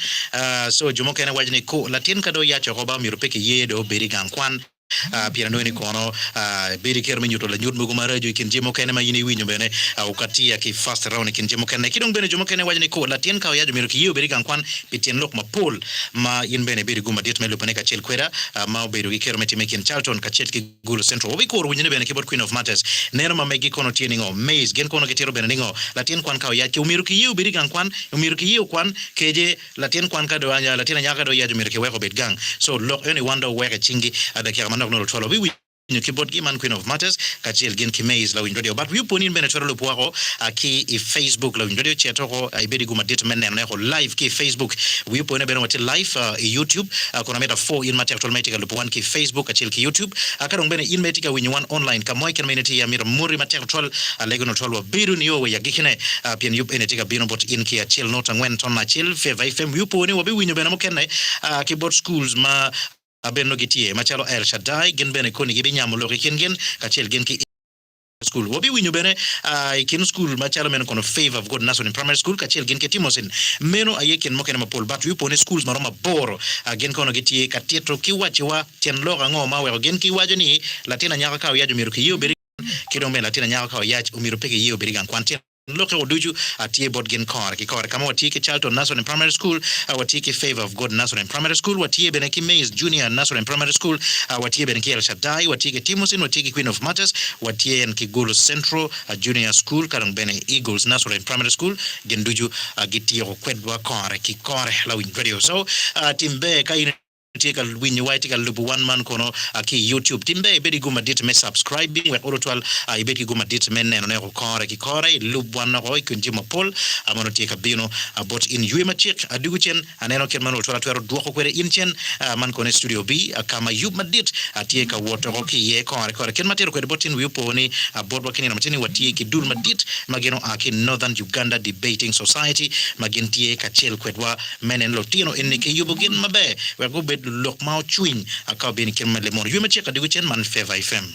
so jumo kene wajo ni ko latin kado yach ko ba umiro peke ye do beri gan kwan piano ni kono beri kerme nyuto la nyut mugo marajo kin jemo kene ma yini winyo bene ukatia ki fast round kin jemo kene kidong bene jemo kene wajni ko latien ka yajo miro ki yo beri gan kwan pitien lok ma pol ma yin bene beri guma dit melo bene ka chel kwera ma beri ki kerme time kin Charlton ka chel ki Gulu Central obi ko winyo bene keyboard Queen of Matters nero ma megi kono tieningo maze gen kono ketero bene ningo latien kwan ka yajo miro ki yo beri gan kwan miro ki yo kwan keje latien kwan ka do anya latien nyaka do yajo miro ki weko bet gang so lok any wonder weka chingi adaki no tolo we you keyboard giman Queen of Matters kachel gen kimais la windodio but we ponin bene tolo puako aki i Facebook la windodio chetoko ibedi guma date men na ko live ki Facebook we ponin bene wati live YouTube kona meta 4 in matter automatic lu puan ki Facebook kachel ki YouTube akadong bene in metika when you want online kamoy kan meneti ya mira muri matter tol lego no tolo biru ni yo ya gikine pien yup enetika bino bot in ki achel not ngwen ton na chel Favour FM we ponin wabi winyo bene mo kenne keyboard schools ma abeno gitie machalo El Shaddai gen bene koni gibi nyamo loki ken gen kachel gen ki school wobi winyo bene kin school machalo men kono Favour of God National Primary School kachel gen ke Timosin meno ayeken mokene mapol but yu pone schools maroma boro gen kono gitie katieto kiwachiwa ten loga ngoma we gen ki wajo ni latina nyaka ka yajo miro ki yo beri kidombe latina nyaka ka yajo umiro peke yo beri gan kwantia loke oduju atie board gen kor ki kor kama watiki Charlton National Primary School watiki Favour of God National Primary School watie beneki Mays Junior National Primary School watie beneki El Shaddai watiki Timosin watiki Queen of Matters watie en Gulu Central Junior School karang bene Eagles National Primary School genduju gitie ko kwedwa kor ki kor la win radio so timbe ka tika winyo white tika lubu one man kono aki YouTube timbe bedi guma dit me subscribing we orotwal ibeti guma dit men no ne ko kore ki kore lubu one ko kunji mapol amono tika bino about in yuma chik adugu chen aneno ken man otwala twero duoko kwere in chen man kono studio B kama yuma dit atieka woto ko ki ye kore kore ken matero kwere botin wipo ni board wakini na matini watie ki dul madit mageno aki Northern Uganda Debating Society magentie kachel kwedwa menen lotino enike yubugin mabe we go look mau chewing akabeni ken lemon yuma cheka digu chen man Favour FM.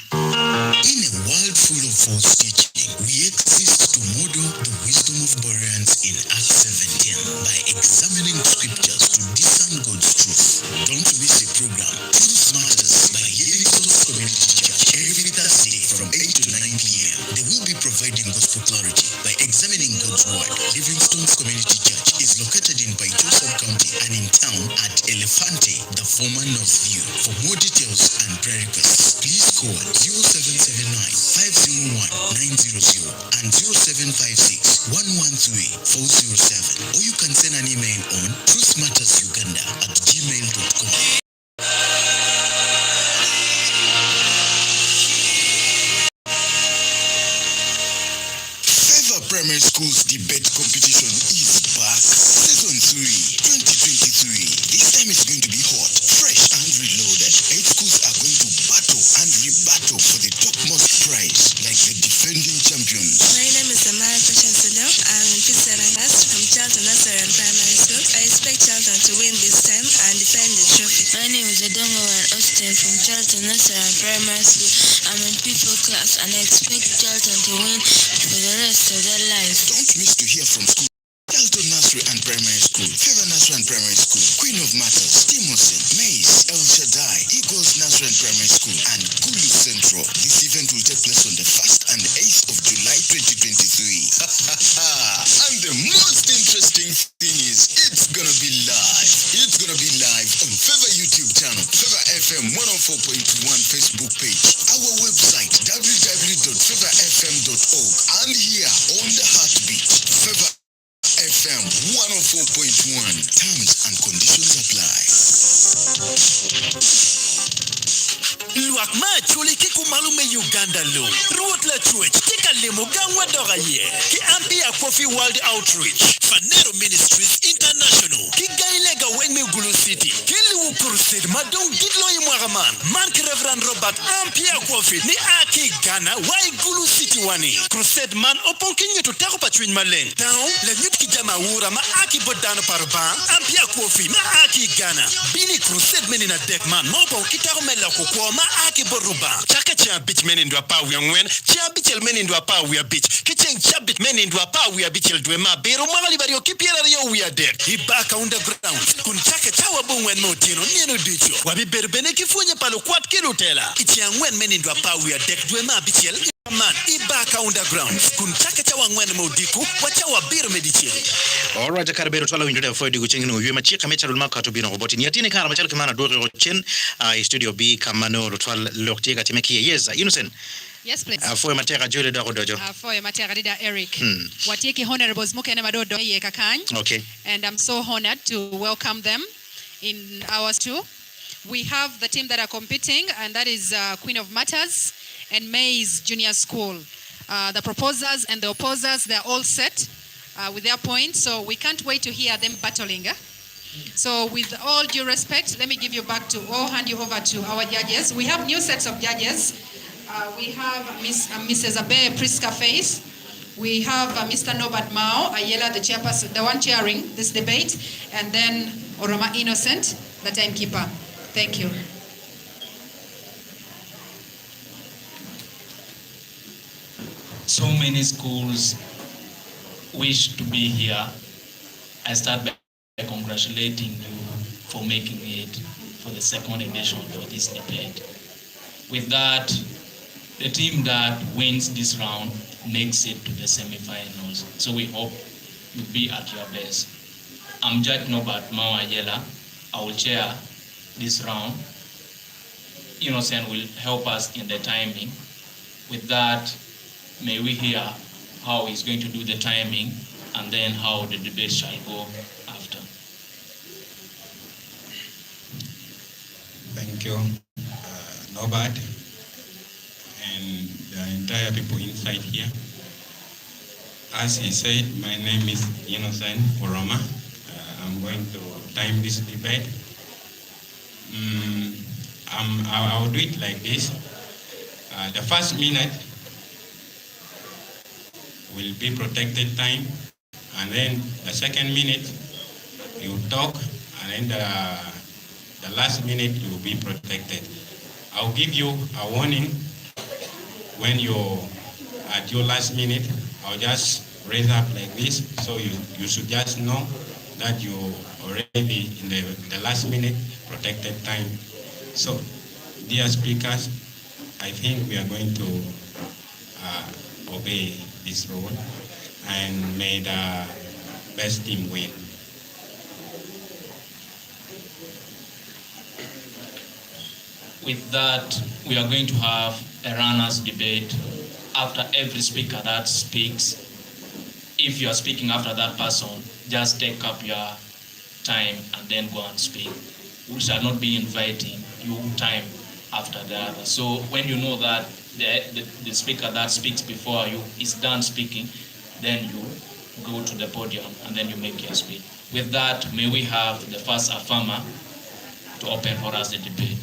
In a world full of false teaching, we exist to model the wisdom of Bereans in Acts 17 by examining scriptures to discern God's truth. Don't miss a program, Truth Matters by Yellowstone Community Church, every Thursday from 8 to 9 p.m. They will be providing gospel clarity by examining God's word. Livingstone's Community Church is located in Baito Sub-County and in town at 11 Elefante, the former Northview. For more details and prayer requests, please call 0779 501 900 and 0756 113 407, or you can send an email on truthmattersuganda@gmail.com. Favour Primary Schools Debate Competition is back. Season 3, 2023. This time it's going to be hot, fresh and reloaded. 8 schools are going to battle and rebattle for the topmost prize, like the defending champions. My name is Amara Pashansudo. I'm in P7 class from Charlton Nazarene Primary School. I expect Charlton to win this time and defend the trophy. My name is Adongowan Austin from Charlton Nazarene Primary School. I'm in People class and I expect Charlton to win for the rest of their lives. Don't miss to hear from school. Charlton Nursery and Primary School, Favour Nursery and Primary School, Queen of Matters, Timosin, Maze, El Shaddai, Eagles Nursery and Primary School, and Gulu Central. This event will take place on the 1st and 8th of July 2023. And the most interesting thing is, it's gonna be live. It's gonna be live on Favour YouTube channel, Favour FM 104.1 Facebook page, our website www.favourfm.org, and here on the heartbeat, Favour FM 104.1. Terms and conditions apply. Luak ma chuli ki kumalume Uganda lo. Ruot la chuech tika lemo gangwa doga ye. Ki Ampia Coffee World Outreach. Fanero Ministries International. Ki gailega wengme Gulu City. Ki liwu crusade madong gidlo imwagaman. Man ki Reverend Robert Ampia Coffee ni aki Ghana wai Gulu City wani. Crusade man opon kinyo to tako pachwin maleng. Taon le nyut ki jama wura ma aki bodano parban. Ampia Coffee ma aki Ghana. Bini crusade menina dek man. Ma opon kitako mela kukwa ma aki boruba. Chaka cha bitch men indwa pa we ngwen. Cha bitch men indwa pa we bitch. Kitchen cha bitch men indwa pa we bitch dwe ma bero mali bario kipiera yo we der. Ibaka underground. Kun chaka cha wabongwen motino neno dicho. Wabi berbene kifunye palo kwat kilutela. Ichi ngwen men indwa pa we dek dwe ma bitch man ibaka underground. Kun chaka cha ngwen modiku wacha wabiro medichel. All right, Karabero twala window for the kuchengino yue machika mecha lulma ka to bino roboti ni atini kara machalo kimana dore rochen studio B kamano twal loktiga timeki yeza innocent. Yes, please. For matera jole do dojo. For matera dida Eric. Watieki honorables mukene madodo ye kakany. Okay. And I'm so honored to welcome them in ours too. We have the team that are competing, and that is Queen of Matters and Maze Junior School. The proposers and the opposers, they're all set with their points, so we can't wait to hear them battling. So with all due respect, let me give you back to, or hand you over to our judges. We have new sets of judges. We have Mrs. Abe Priska Faith. We have Mr. Norbert Mao, Ayela, the chairperson, the one chairing this debate, and then Oroma Innocent, the timekeeper. Thank you. So many schools wish to be here. I start by congratulating you for making it for the second edition of this debate. With that, the team that wins this round makes it to the semifinals. So we hope you'll be at your best. I'm Judge Norbert Mawayela. I will chair this round. Innocent will help us in the timing. With that, may we hear how he's going to do the timing and then how the debate shall go after. Thank you, Norbert, and the entire people inside here. As he said, my name is Innocent Oroma. I'm going to time this debate. I'll do it like this. The first minute will be protected time, and then the second minute you talk, and then the last minute you will be protected. I'll give you a warning when you're at your last minute. I'll just raise up like this, so you should just know that you're already in the last minute protected time. So, dear speakers, I think we are going to obey this rule, and may the best team win. With that, we are going to have a runners debate after every speaker that speaks. If you are speaking after that person, just take up your time and then go and speak. We shall not be inviting you time after the other. So when you know that the speaker that speaks before you is done speaking, then you go to the podium and then you make your speech. With that, may we have the first affirmer to open for us the debate.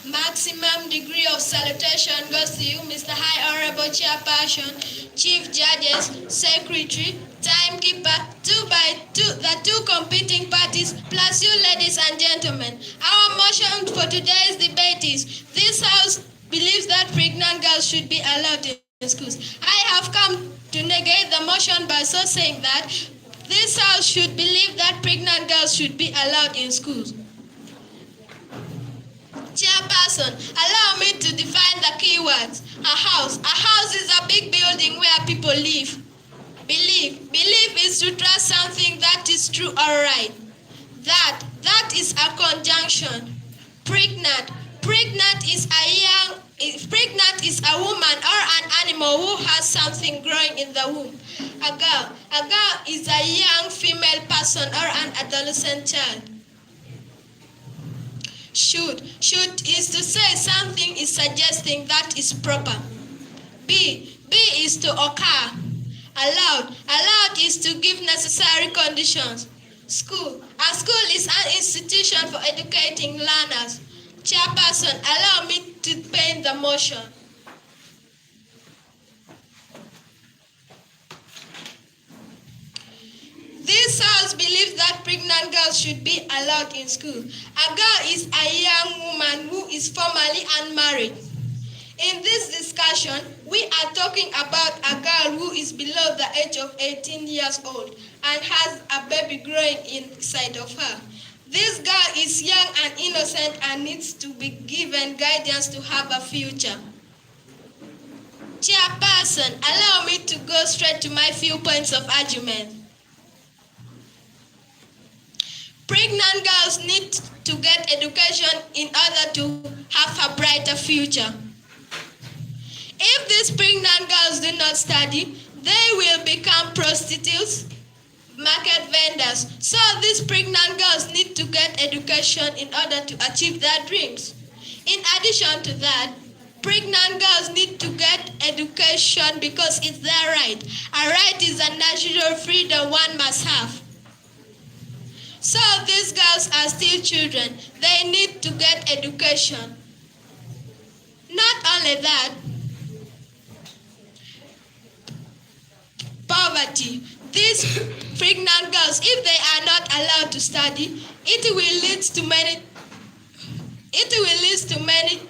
Maximum degree of salutation goes to you, Mr. High Honorable Chairperson, Chief Judges, Secretary, Timekeeper, the two competing parties, plus you ladies and gentlemen. Our motion for today's debate is, this House believes that pregnant girls should be allowed in schools. I have come to negate the motion by so saying that this House should believe that pregnant girls should be allowed in schools. Chairperson, allow me to define the key words. A house. A house is a big building where people live. Belief. Belief is to trust something that is true or right. That is a conjunction. Pregnant. Pregnant is a woman or an animal who has something growing in the womb. A girl. A girl is a young female person or an adolescent child. Should is to say something is suggesting that is proper. Be is to occur. Allowed is to give necessary conditions. School. A school is an institution for educating learners. Chairperson, allow me to paint the motion. This House believes that pregnant girls should be allowed in school. A girl is a young woman who is formally unmarried. In this discussion, we are talking about a girl who is below the age of 18 years old and has a baby growing inside of her. This girl is young and innocent and needs to be given guidance to have a future. Chairperson, allow me to go straight to my few points of argument. Pregnant girls need to get education in order to have a brighter future. If these pregnant girls do not study, they will become prostitutes, market vendors. So these pregnant girls need to get education in order to achieve their dreams. In addition to that, pregnant girls need to get education because it's their right. A right is a natural freedom one must have. So these girls are still children. They need to get education. Not only that, poverty. These pregnant girls, if they are not allowed to study, it will lead to many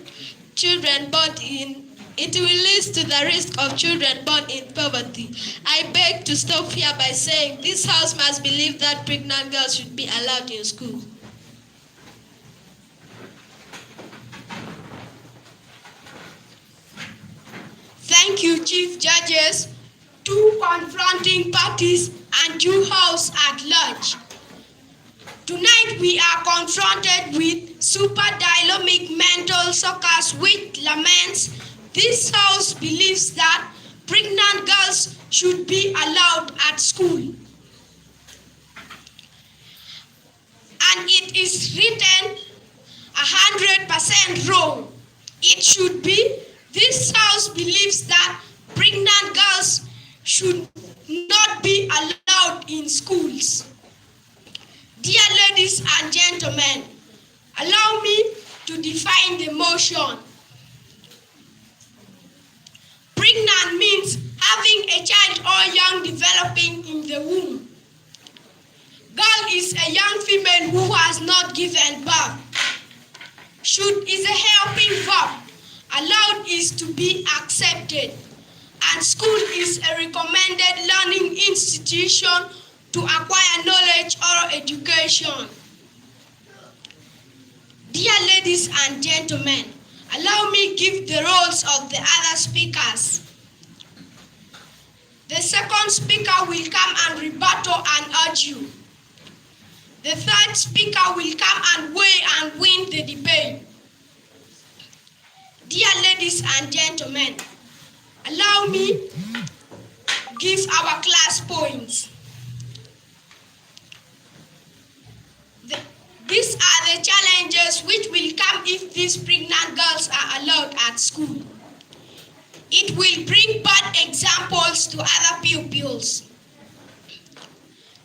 children born in. It will lead to the risk of children born in poverty. I beg to stop here by saying this House must believe that pregnant girls should be allowed in school. Thank you, Chief Judges, two confronting parties and you House at large. Tonight we are confronted with super dynamic mental suckers with laments. This House believes that pregnant girls should be allowed at school. And it is written 100% wrong. It should be, this House believes that pregnant girls should not be allowed in schools. Dear ladies and gentlemen, allow me to define the motion. Pregnant means having a child or young developing in the womb. Girl is a young female who has not given birth. Should is a helping verb. Allowed is to be accepted. And school is a recommended learning institution to acquire knowledge or education. Dear ladies and gentlemen, allow me give the roles of the other speakers. The second speaker will come and rebuttal and urge you. The third speaker will come and weigh and win the debate. Dear ladies and gentlemen, allow me give our class points. These are the challenges which will come if these pregnant girls are allowed at school. It will bring bad examples to other pupils.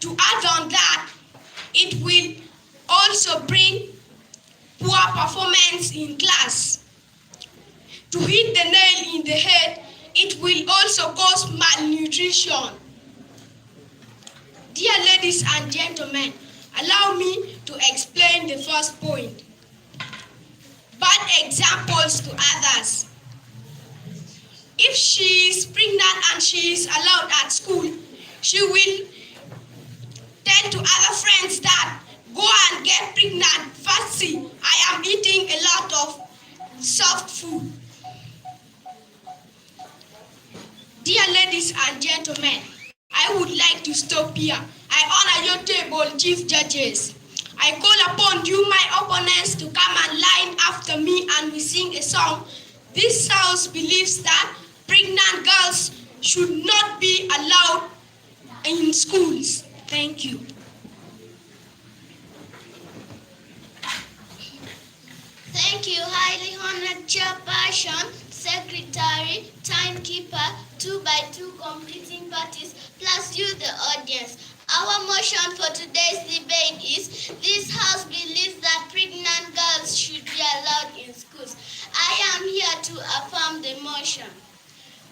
To add on that, it will also bring poor performance in class. To hit the nail in the head, it will also cause malnutrition. Dear ladies and gentlemen, allow me to explain the first point. Bad examples to others. If she is pregnant and she is allowed at school, she will tell to other friends that go and get pregnant. First, see, I am eating a lot of soft food. Dear ladies and gentlemen, I would like to stop here. I honor your table, chief judges. I call upon you, my opponents, to come and line after me and we sing a song. This house believes that pregnant girls should not be allowed in schools. Thank you. Thank you, highly honored chairperson, secretary, timekeeper, 2x2 completing parties, plus you, the audience. Our motion for today's debate is, this house believes that pregnant girls should be allowed in schools. I am here to affirm the motion.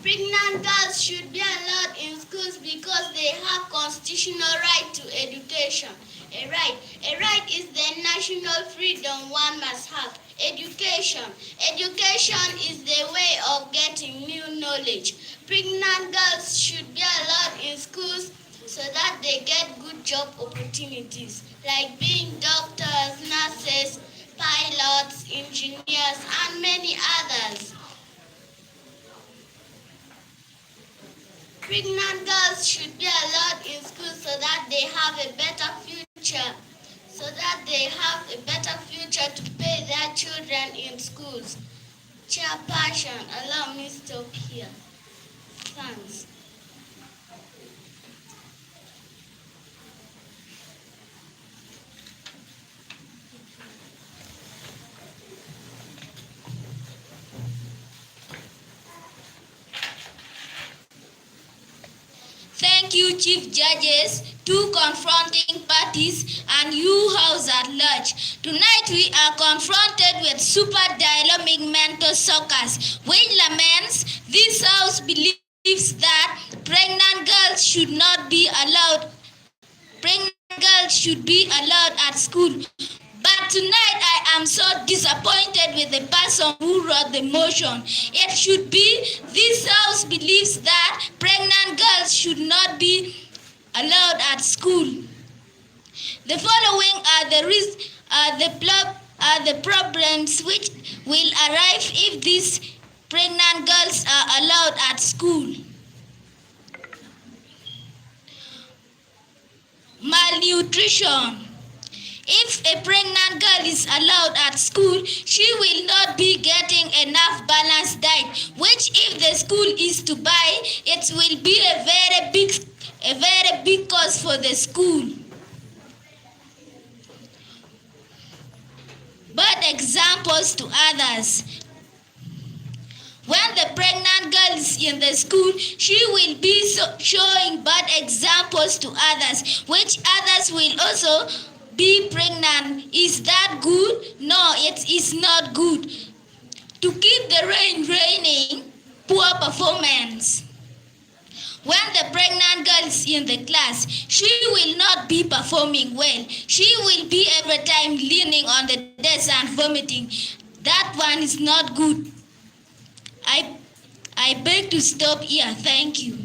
Pregnant girls should be allowed in schools because they have constitutional right to education. A right is the national freedom one must have. Education is the way of getting new knowledge. Pregnant girls should be allowed in schools so that they get good job opportunities, like being doctors, nurses, pilots, engineers, and many others. Pregnant girls should be allowed in school so that they have a better future. To pay their children in schools. Chairperson, allow me to stop here. Thanks. Thank you, Chief Judges, two confronting parties, and you, House at large. Tonight we are confronted with super dynamic mental suckers, which laments this House believes that pregnant girls should not be allowed. Pregnant girls should be allowed at school. But tonight I am so disappointed with the person who wrote the motion. It should be this House believes that pregnant girls should not be allowed at school. The following are the problems which will arise if these pregnant girls are allowed at school. Malnutrition. If a pregnant girl is allowed at school, she will not be getting enough balanced diet, which if the school is to buy, it will be a very big cost for the school. Bad examples to others. When the pregnant girl is in the school, she will be showing bad examples to others, which others will also be pregnant. Is that good? No, it is not good. To keep the rain raining, poor performance. When the pregnant girl is in the class, she will not be performing well. She will be every time leaning on the desk and vomiting. That one is not good. I beg to stop here. Thank you.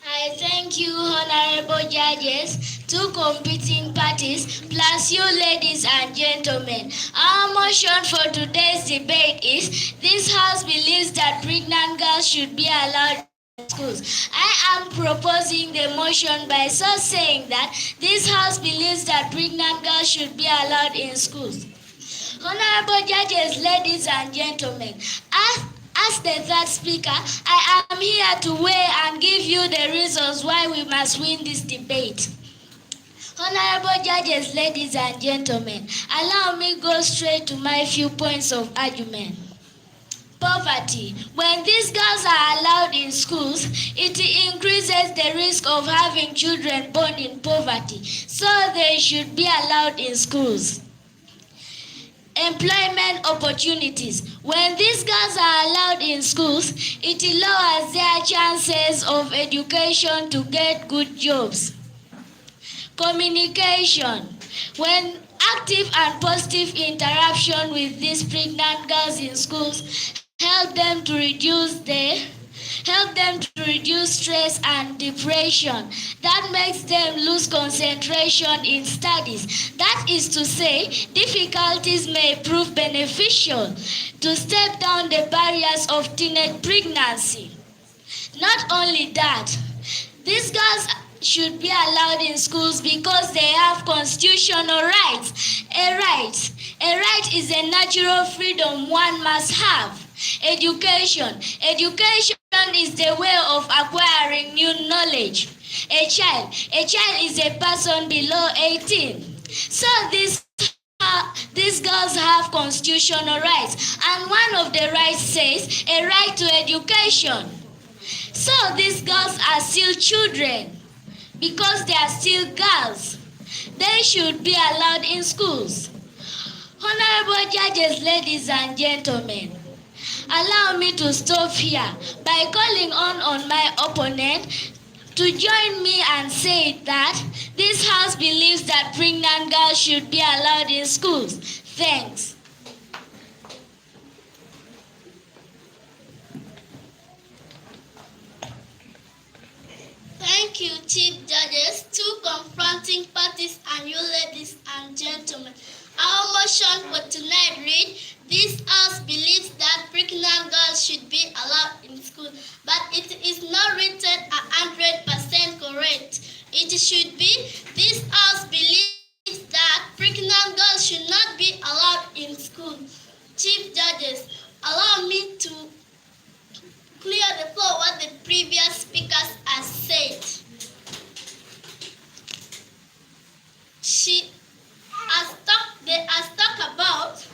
I thank you, honorable judges, two competing parties, plus you ladies and gentlemen. Our motion for today's debate is this House believes that pregnant girls should be allowed in schools. I am proposing the motion by so saying that this House believes that pregnant girls should be allowed in schools. Honorable judges, ladies and gentlemen, as the third speaker, I am here to weigh and give you the reasons why we must win this debate. Honorable judges, ladies and gentlemen, allow me go straight to my few points of argument. Poverty. When these girls are allowed in schools, it increases the risk of having children born in poverty, so they should be allowed in schools. Employment opportunities. When these girls are allowed in schools, it lowers their chances of education to get good jobs. Communication. When active and positive interaction with these pregnant girls in schools help them to reduce stress and depression. That makes them lose concentration in studies. That is to say, difficulties may prove beneficial to step down the barriers of teenage pregnancy. Not only that, these girls should be allowed in schools because they have constitutional rights. A right is a natural freedom one must have. Education is the way of acquiring new knowledge. A child is a person below 18. So these girls have constitutional rights, and one of the rights says a right to education. So these girls are still children because they are still girls. They should be allowed in schools. Honorable judges, ladies and gentlemen, allow me to stop here by calling on my opponent to join me and say that this House believes that pregnant girls should be allowed in schools. Thanks. Thank you, Chief Judges, two confronting parties, and you ladies and gentlemen. Our motion for tonight reads, this House believes that pregnant girls should be allowed in school, but it is not written 100% correct. It should be, this House believes that pregnant girls should not be allowed in school. Chief Judges, allow me to clear the floor what the previous speakers have said. They has talked about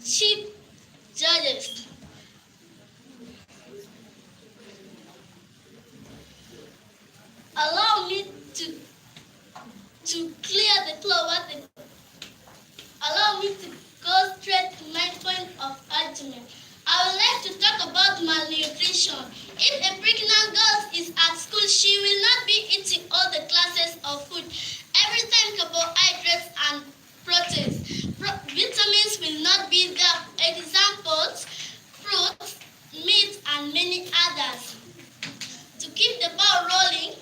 Chief Judges. Allow me to clear the floor. Allow me to go straight to my point of argument. I would like to talk about malnutrition. If a pregnant girl is at school, she will not be eating all the classes of food. Every time carbohydrates and proteins. Vitamins will not be there. Examples, fruits, meat, and many others. To keep the ball rolling,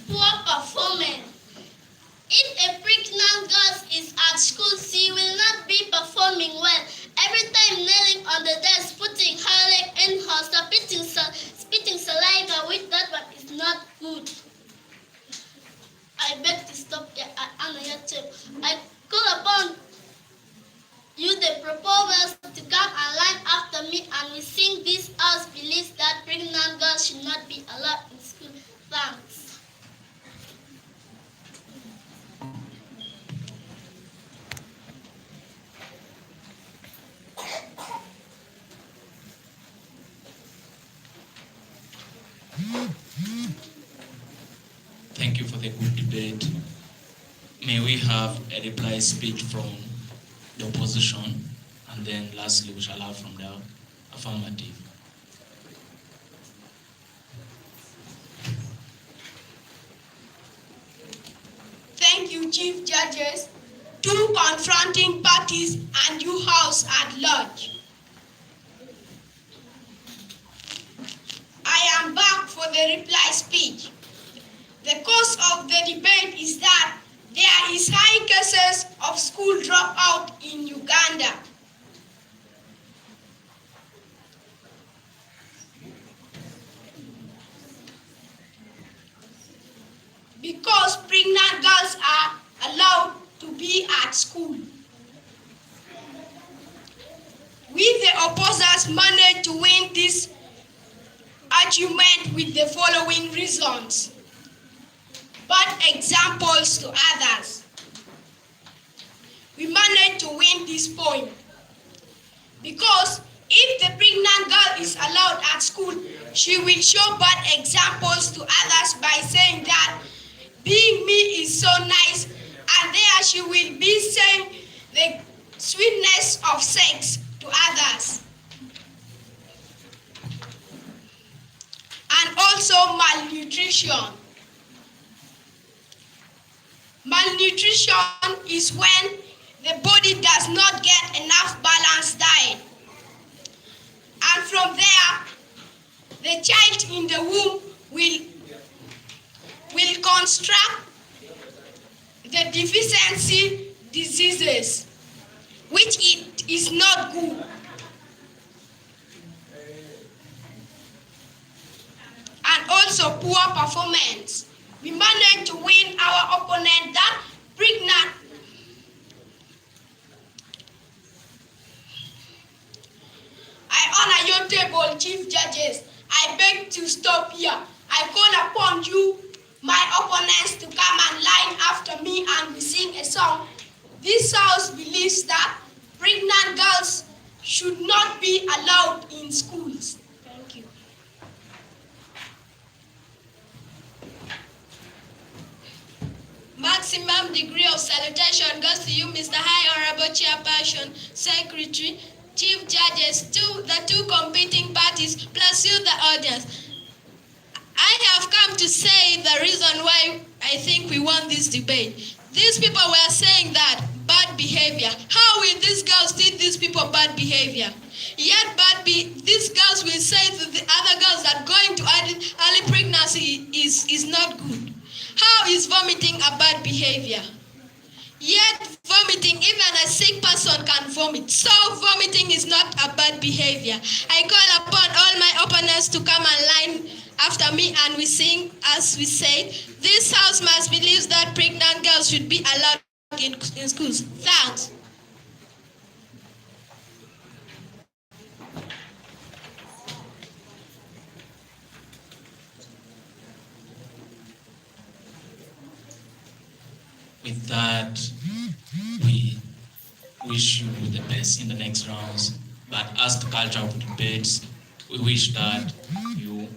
poor performance. If a pregnant girl is at school, she will not be performing well. Every time kneeling on the desk, putting her leg in her, spitting saliva, which that one is not good. I beg to stop here. I call upon you, the proposers, to come and line after me, and we sing this House believes that pregnant girls should not be allowed in school. Thanks. Thank you for the good debate. May we have a reply speech from the opposition, and then lastly we shall have from the affirmative. Thank chief judges, 2 confronting parties, and you House at large. I am back for the reply speech. The cause of the debate is that there is high cases of school dropout in Uganda. Because pregnant girls are allowed to be at school. We, the opposers, managed to win this argument with the following reasons. Bad examples to others. We managed to win this point because if the pregnant girl is allowed at school, she will show bad examples to others by saying that being me is so nice, and there she will be saying the sweetness of sex to others. And also malnutrition. Malnutrition is when the body does not get enough balanced diet. And from there, the child in the womb will construct the deficiency diseases, which it is not good. And also poor performance. We managed to win our opponent that pregnant. I honor your table, Chief Judges. I beg to stop here. I call upon you, my opponents, to come and line after me and we sing a song. This house believes that pregnant girls should not be allowed in schools. Thank you. Maximum degree of salutation goes to you, Mr. High Honorable Chairperson, Secretary, Chief Judges, the 2 competing parties, plus you, the audience. I have come to say the reason why I think we won this debate. These people were saying that bad behavior. How will these girls teach these people bad behavior? Yet these girls will say to the other girls that going to early pregnancy is not good. How is vomiting a bad behavior? Yet vomiting, even a sick person can vomit. So vomiting is not a bad behavior. I call upon all my opponents to come and line after me and we sing as we say. This house must believe that pregnant girls should be allowed in schools. Thanks. With that, we wish you the best in the next rounds. But as the culture of debates, we wish that you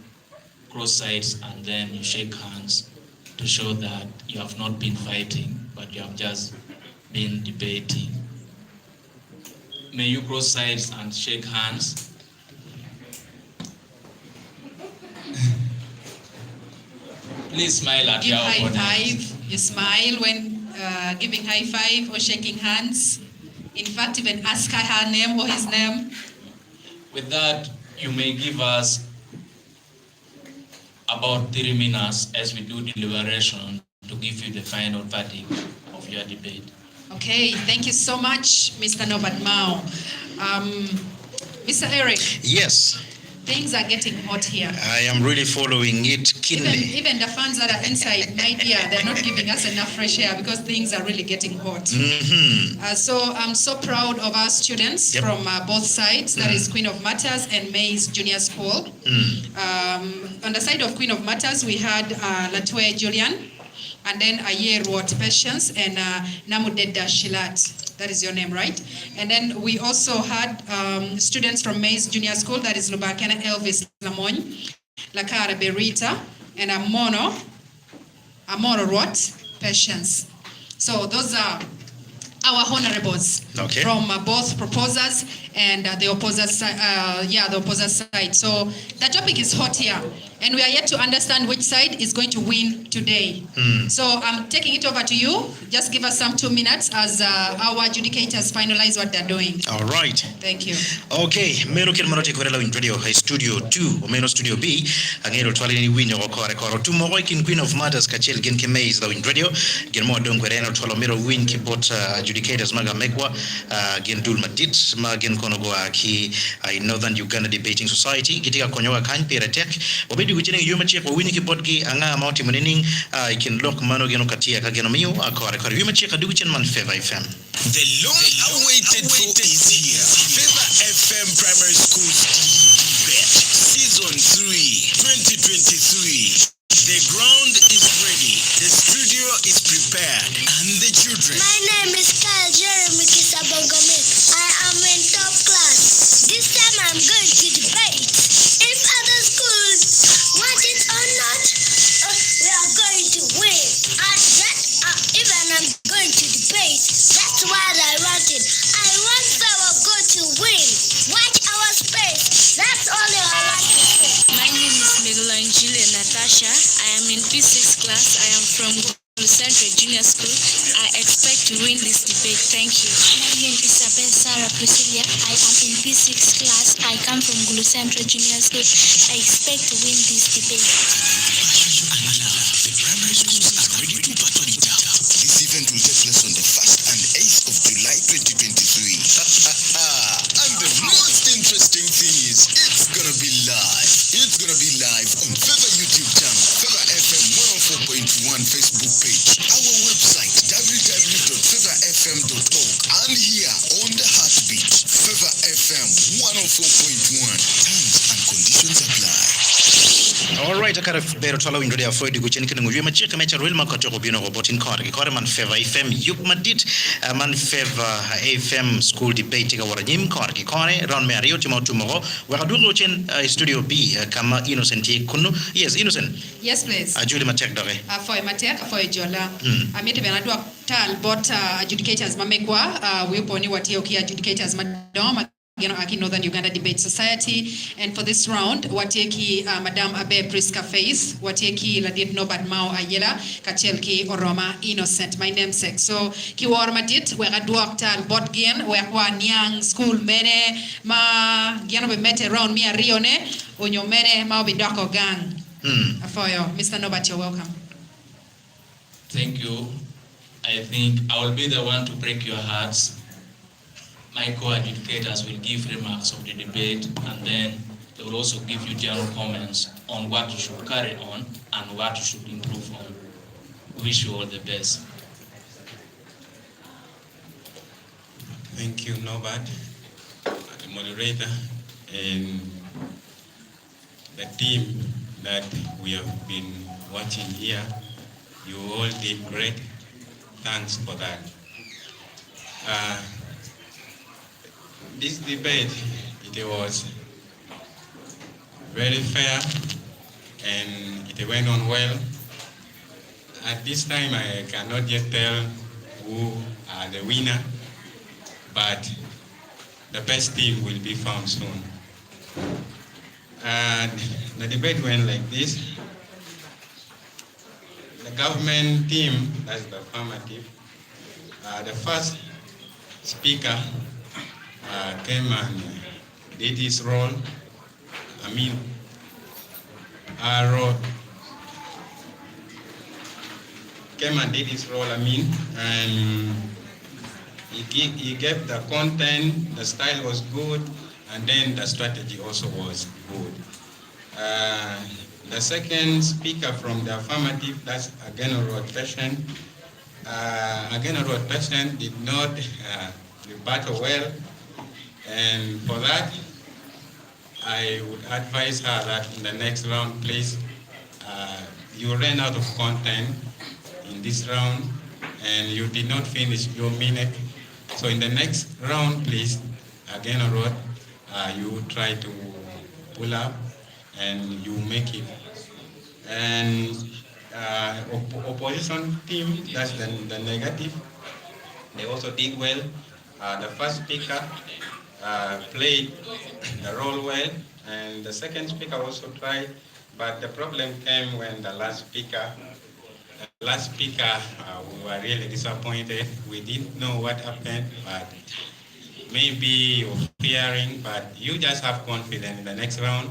cross sides and then you shake hands to show that you have not been fighting, but you have just been debating. May you cross sides and shake hands. Please smile at your opponent. Give high five. You smile when giving high five or shaking hands. In fact, even ask her name or his name. With that, you may give us about 3 minutes as we do deliberation to give you the final verdict of your debate. Okay, thank you so much, Mr. Norbert Mao. Mr. Eric. Yes. Things are getting hot here. I am really following it keenly. Even the fans that are inside, my dear, they're not giving us enough fresh air because things are really getting hot. Mm-hmm. So I'm so proud of our students from both sides, that is Queen of Matters and Mays Junior School. On the side of Queen of Matters, we had Latwe Julian, and then Ayer Ruot Patience, and Namudeda Shilat. That is your name, right? And then we also had students from Mays Junior School, that is Lubakana Elvis Lamogne, Lakara Berita, and Amoro Ruot Patience. So those are our honorables from both proposers and the opposite side. The opposite side. So the topic is hot here. And we are yet to understand which side is going to win today. So I'm taking it over to you. Just give us some 2 minutes as our adjudicators finalize what they're doing. All right. Thank you. Okay, mero kirmanote korela win radio high studio 2 o meno studio B angero twali ni winyo ko kore koro tumo kin queen of matters kachel gen kemais the win radio gen mo don korena twalo mero win ki bot adjudicators maga mekwa gen dul madit ma gen kono go ki Northern Uganda Debating Society gitika konyoga kan pere tek obedi guchine yuma che ko win ki bot gi anga mauti munening kin lok mano geno katia ka geno miyo akore kore yuma che ka duguchen man Favour FM. The long-awaited for is here. Favour FM Primary Schools debate Season 3, 2023. The ground is ready, the studio is prepared, and the children. My name is Kyle Jeremy Kisabongome. I am in top class. This time I'm going to debate. If other schools want it or not, we are going to win. And that, even I'm going to debate. That's what I wanted. I want our goal to win. Watch our space. That's all I want to say. My name is Miguelangelo Natasha. I am in P6 class. I am from Central Junior School. I expect to win this debate. Thank you. My name is Isabel Sarah Priscilla. I am in P6 class. I come from Gulu Central Junior School. I expect to win this debate. The primary schools are ready to battle it out. This event will take place on the 1st and 8th of July 2023. And the most interesting thing is, it's gonna be live. It's gonna be live on Favour YouTube channel, Favour FM 104.1 Facebook page, our website www.favourfm.org, and here on the heartbeat, Favour FM 104.1. Terms and conditions apply. All right, akara bero twala win radio for guchen kin nguye machika mecha real makato ko bino robotin kore man Favour FM yup madit man Favour FM school debate ga waranyim kore round me ario timo wa kaduro chen studio B kama Innocent kunu. Yes, Innocent. Yes, please. Ajuli matek dore. For matek for jola. Amete benadwa tal bot adjudicators mamekwa we poni watie okia adjudicators madom aki Northern Uganda Debate Society, and for this round wateki Madam Abe Priska Face, wateki Ladit Nobad Mao Ayela, Kachelki Oroma Innocent, my namesake. So ki warmatit we gadwak tal bot gen we kwa nyang school mene ma geno be mete round mi arione onyo mene ma be dako gang. For you, Mr. Nobat, you're welcome. Thank you. I think I will be the one to break your hearts. My co-adjudicators will give remarks of the debate, and then they will also give you general comments on what you should carry on and what you should improve on. Wish you all the best. Thank you, Norbert, the moderator, and the team that we have been watching here. You all did great. Thanks for that. This debate, it was very fair and it went on well. At this time, I cannot yet tell who are the winner, but the best team will be found soon. And the debate went like this. The government team, that's the affirmative, the first speaker came and did his role. Came and did his role, and he gave the content, the style was good, and then the strategy also was good. The second speaker from the affirmative, that's again a rotation. Again a rotation did not rebuttal well, and for that, I would advise her that in the next round, please, you ran out of content in this round, and you did not finish your minute. So in the next round, please, again a road, you try to pull up and you make it. And opposition team, that's the negative, they also did well. The first speaker played the role well, and the second speaker also tried, But the problem came when the last speaker, we were really disappointed. We didn't know what happened, but maybe you're fearing, but you just have confidence in the next round.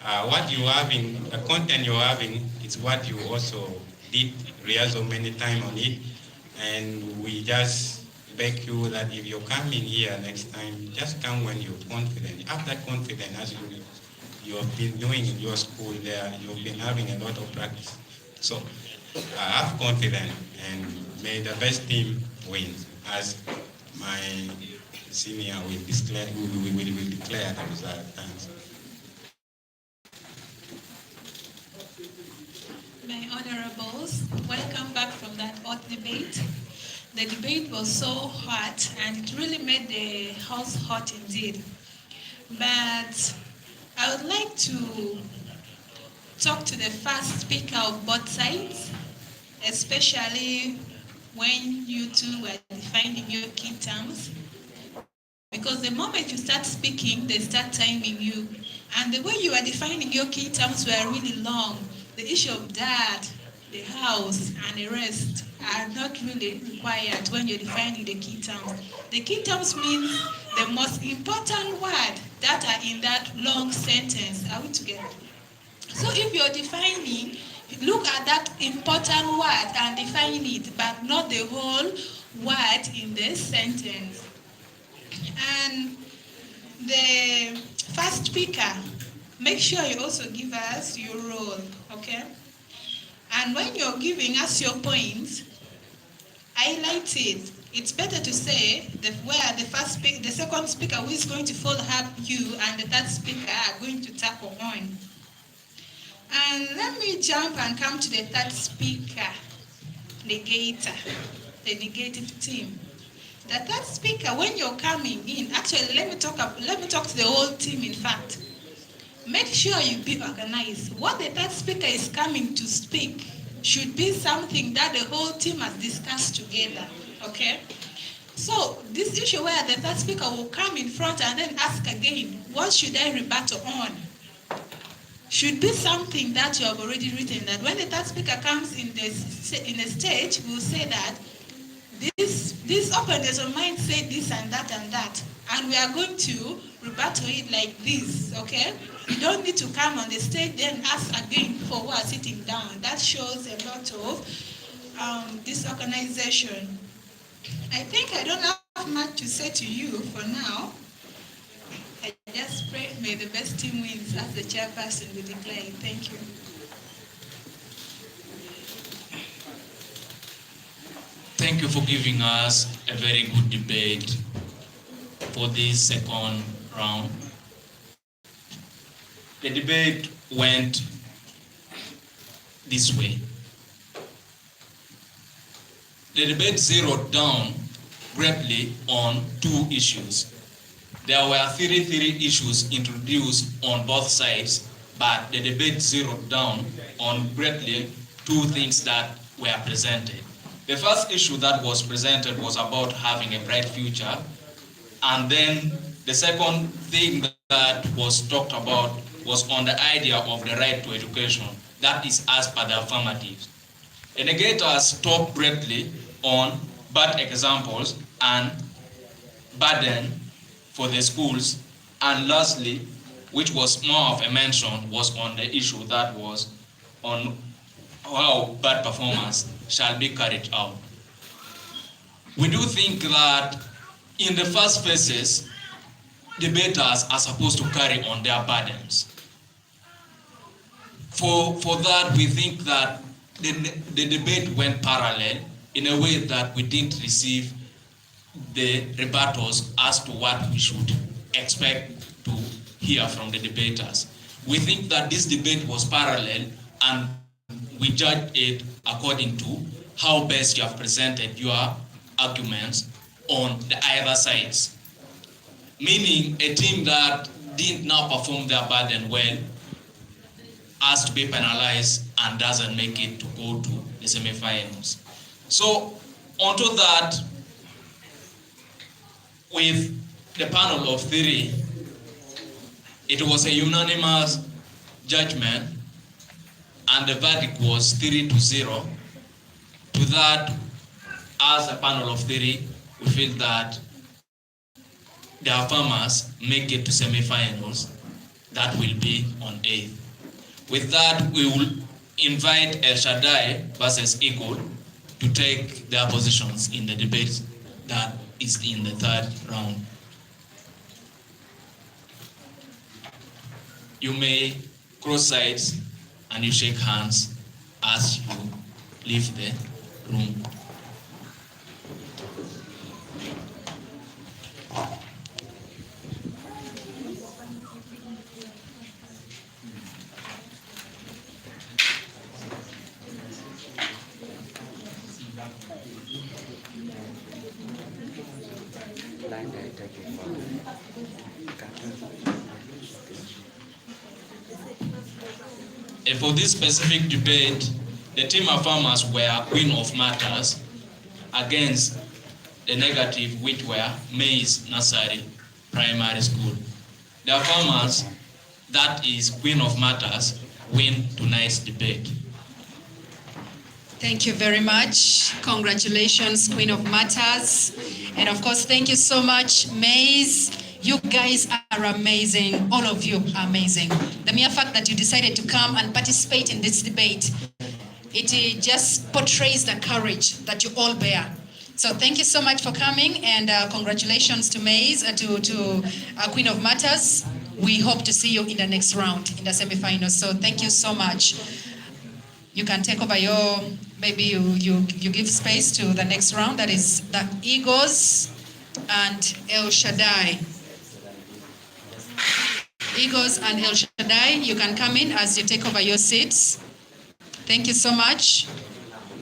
What you having, the content you're having, is what you also did rehearsal many times on it, and we just beg you that if you're coming here next time, just come when you're confident. Have that confidence as you have been doing in your school there. You've been having a lot of practice. So have confidence and may the best team win. As my senior will declare, will declare the result. Thanks. My honorables, welcome back from that hot debate. The debate was so hot and it really made the house hot indeed. But I would like to talk to the first speaker of both sides, especially when you two were defining your key terms. Because the moment you start speaking, they start timing you. And the way you are defining your key terms were really long. The issue of dad, the house, and the rest are not really required when you're defining the key terms. The key terms mean the most important word that are in that long sentence. Are we together? So if you're defining, look at that important word and define it, but not the whole word in the sentence. And the first speaker, make sure you also give us your role, okay? And when you're giving us your points, highlight it. It's better to say where the second speaker who is going to follow up you and the third speaker are going to tackle on. And let me jump and come to the third speaker, negator, the negative team. The third speaker, when you're coming in, actually let me talk to the whole team in fact. Make sure you be organized. What the third speaker is coming to speak should be something that the whole team has discussed together. Okay? So this issue where the third speaker will come in front and then ask again, what should I rebuttal on? Should be something that you have already written, that when the third speaker comes in the stage, we'll say that this openness of mind said this and that, and we are going to rebuttal it like this, okay? You don't need to come on the stage then ask again for who are sitting down. That shows a lot of disorganization. I think I don't have much to say to you for now. I just pray may the best team wins as the chairperson will declare. Thank you. Thank you for giving us a very good debate for this second round. The debate went this way. The debate zeroed down greatly on two issues. There were 33 issues introduced on both sides, but the debate zeroed down on greatly two things that were presented. The first issue that was presented was about having a bright future, and then the second thing that was talked about was on the idea of the right to education, that is as per the affirmatives. The negators talked greatly on bad examples and burden for the schools, and lastly, which was more of a mention, was on the issue that was on how bad performance shall be carried out. We do think that in the first phases, debaters are supposed to carry on their burdens. For that, we think that the debate went parallel in a way that we didn't receive the rebuttals as to what we should expect to hear from the debaters. We think that this debate was parallel, and we judge it according to how best you have presented your arguments on the either sides. Meaning a team that didn't now perform their burden well has to be penalized and doesn't make it to go to the semifinals. So onto that, with the panel of three, it was a unanimous judgment and the verdict was 3-0. To that, as a panel of 3, we feel that their farmers make it to semi-finals. That will be on 8th. With that, we will invite El Shaddai versus Eagle to take their positions in the debate that is in the 3rd round. You may cross sides and you shake hands as you leave the room. For this specific debate, the team of farmers were Queen of Matters against the negative, which were Maize Nursery Primary School. The farmers, that is Queen of Matters, win tonight's debate. Thank you very much. Congratulations, Queen of Matters. And of course, thank you so much, Maize. You guys are amazing. All of you are amazing. The mere fact that you decided to come and participate in this debate, it just portrays the courage that you all bear. So thank you so much for coming, and congratulations to Maize, to Queen of Matters. We hope to see you in the next round, in the semi-finals. So thank you so much. You can take over maybe you give space to the next round, that is the Eagles and El Shaddai. Eagles and El Shaddai, you can come in as you take over your seats. Thank you so much.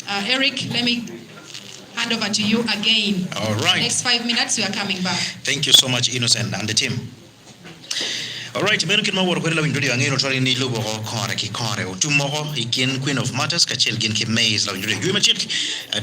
Eric, let me hand over to you again. All right. Next 5 minutes, we are coming back. Thank you so much, Innocent and the team. All right, meno kin mawor kwela windodo angeno twali ni lobo kore ki kore utumo ikin Queen of Matters ka chel gin ki Maize la windodo yuma chik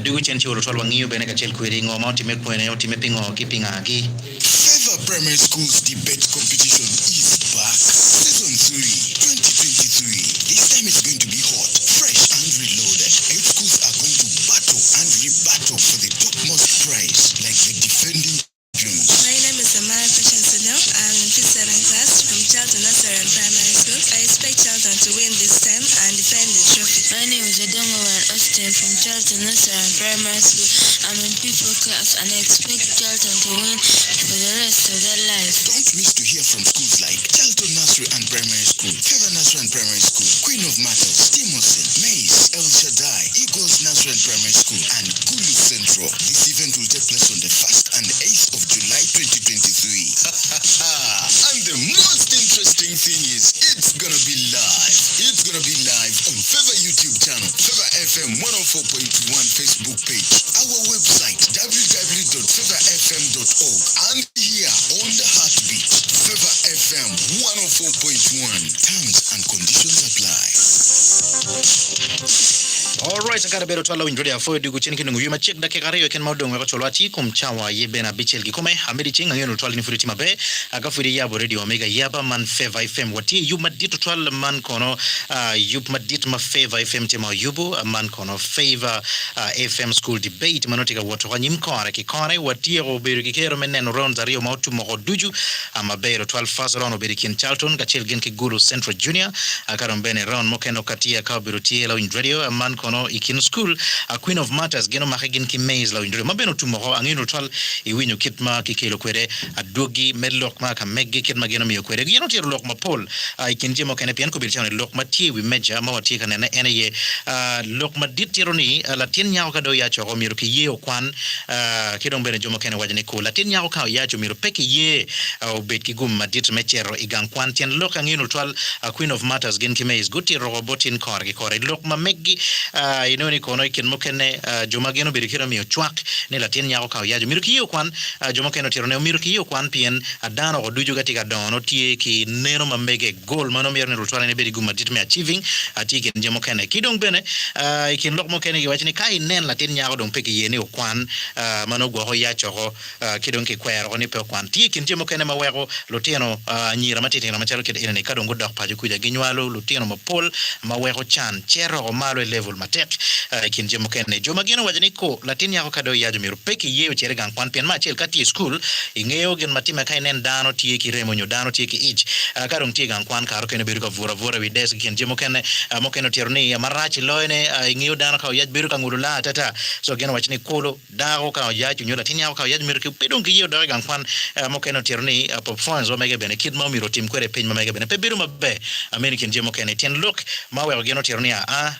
du chen choro twali wangiyo bene ka chel kweri ngo mauti me kwene oti me pingo kipinga gi. Favour Primary School's debate competition is back. Season 3, 2023. This time it's going to be hot, fresh and reloaded. 8 schools are going to battle and rebuttal for the topmost prize, like the defending champions. My name is Amara Fashion. I'm in P7 class from Charlton Nursery and Primary School. I expect Charlton to win this time and defend the trophy. My name is Adongowan Austin from Charlton Nursery and Primary School. I'm in P4 class and I expect Charlton to win for the rest of their lives. Don't miss to hear from schools like Charlton Nursery and Primary School, Favour Nursery and Primary School, Queen of Matters, Timothy, Maize, El Shaddai, Eagles Nursery and Primary School, and Gulu Central. This event will take place on the 1st and 8th of July 2023. And the most interesting thing is, it's gonna be live. It's gonna be live on Favour YouTube channel, Favour FM 104.1 Facebook page, our website www.favourfm.org, and here on the heartbeat, Favour FM 104.1. Terms and conditions apply. All right, sakara bero twala windodo ya foyo dugu chini kinungu yuma chik dakika reyo ken maudongo kacholwati kumchawa yebena bichel gikome hamidi chinga ngeno twala ni furiti mabe agafuri yabo radio omega yaba man Favour FM wati yuma dito twala man kono yuma dito ma Favour FM tema yubu man kono Favour FM school debate manotika watu kwa nyimkore kikore wati obero kikero meneno round rio mautu moko duju ama bero 12 first round obero kin Charlton kachel gen ki Gulu Central Junior akarombene round mokeno katia kabiru tiela in radio man kono ikin school Queen of Matters geno mahagin ki Maize la indro mabeno tumo angino twal iwinyo kitma kikelo kwere adogi medlok ma ka megge kitma geno miyo kwere geno tiro lok ma pol ikin jemo kene pian ko bilchane lok ma tie wi meja ma wati kana na ene lok ma ditiro ni la tin nyaw ka do ya cho miro ki ye okwan kidong bene jomo kene wajane ko la tin nyaw ka ya jo miro peki ye obet ki gum ma dit mechero igang kwan tien lok angino twal Queen of Matters gen ki Maize guti robotin kor ki kore lok ma meggi inoni kono ikin mokene joma geno biri kira miyo chwak ne latin nyako ka yajo miru kiyo kwan joma keno tiro ne miru kiyo kwan pien adano ko duju gatika dono tie ki neno mamege goal mano miyo ne rutwala ne beri guma ditme achieving ati kin joma kene kidong bene ikin lok mokene ki wachini kai nen latin nyako dong peki yene kwan mano gwa ho yacho ko kidong ki kwero ni pe kwan tie kin joma kene mawego lutieno nyira matiti na machalo kid inani kadong godok paju kuja ginywalo lutieno mapol mawego chan chero ko malo level matek kin joma kene joma geno wajini ko latin nyako kado yajo miru peki yeo chere gang kwan pien ma chel kati school ingeo gen matime kai nen dano tie ki remo nyo dano tie ki ich kadong tie gang kwan karo kene biru ka vura wi des kin joma kene mokeno tierni marachi loine ingeo dano ka yaj biru ka ngurula tata so geno wachini kolo dago ka yajo nyo latin nyako ka yajo miru ki pedong ki yeo gang kwan mokeno tierni performance omega bene kid ma miru tim kwere pin mamega bene pe biru mabe american joma kene tien look mawe geno tierni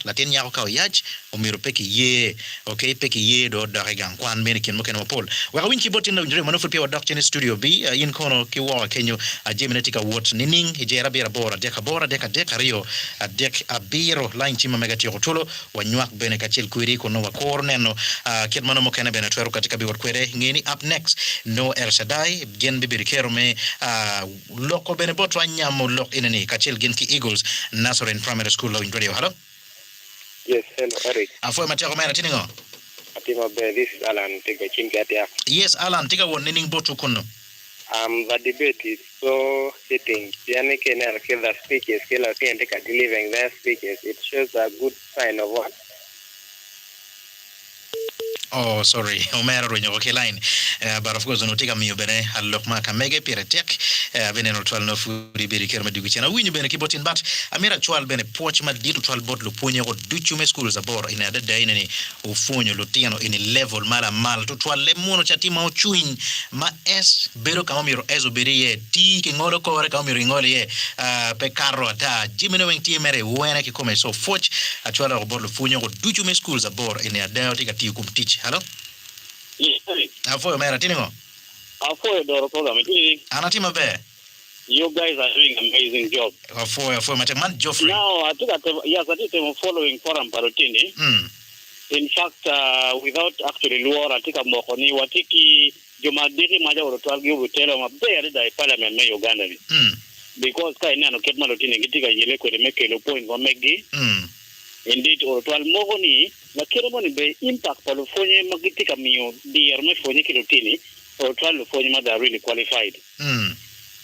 latin nyako ka yaj umiru peki ye okay peki ye do gang kwan menikin mokeno mapol wa winki botin na njure manofu pia wadok chene studio B in kono kiwa kenyo jemenetika wat nining hijera bera bora deka rio dek abiro line chima mega tio tulo wanywak bene kachil kuiri kono wa korneno kid mano mokene bene twero katika biwat kwere ngeni up next no El Shaddai gen bibiri kero me loko bene botwa nyamo lok inani kachil gen ki Eagles Nazarene Primary School in radio. Hello. Yes, hello, Eric. Afoy mateko mena tiningo. Atima be, this is Alan Tiga Chingatia. Yes, Alan Tiga won nining botu kuno. The debate is so hitting. Piani Kenner kill the speeches, kill a can take a delivering their speeches. It shows a good sign of what? Oh, sorry. Omero renyo okay line. But of course, no tiga miyo bene halok ma kamege pire tek. Bene no twal no furi beri kerma dugu chena. Winyo bene kibotin but amira twal bene poch ma ditu twal bot lo punye ko duchume school za bor ina da day nani ufunyo lo tiano ini level mala mal to twal le mono chatima ochuin ma es bero kama miro ezo beri ye ti ki ngolo kore kama miro ngolo ye pe carro ata jimene wengti mere wena ki kome so foch atwala ko bot lo funyo ko duchume school za bor ina da tiga ti kum teach. Hello? Yes. Afoy mera tiningo. Afoy doro program tini. Anatima be. You guys are doing an amazing job. Afoy man Geoffrey. Now I think I'm following Forum Parotini. In fact, without actually luar atika mokoni watiki jumadiri maja urotwalgi ubutelo mabere da parliament me Uganda ni. Because kai nano ketma lotini kitika yele kwele meke lo point wa megi. Indeed, urotwal mogoni la kiremoni be impact palo fonye magitika miyo dier me fonye kilotini urotwal lo fonye ma are really qualified.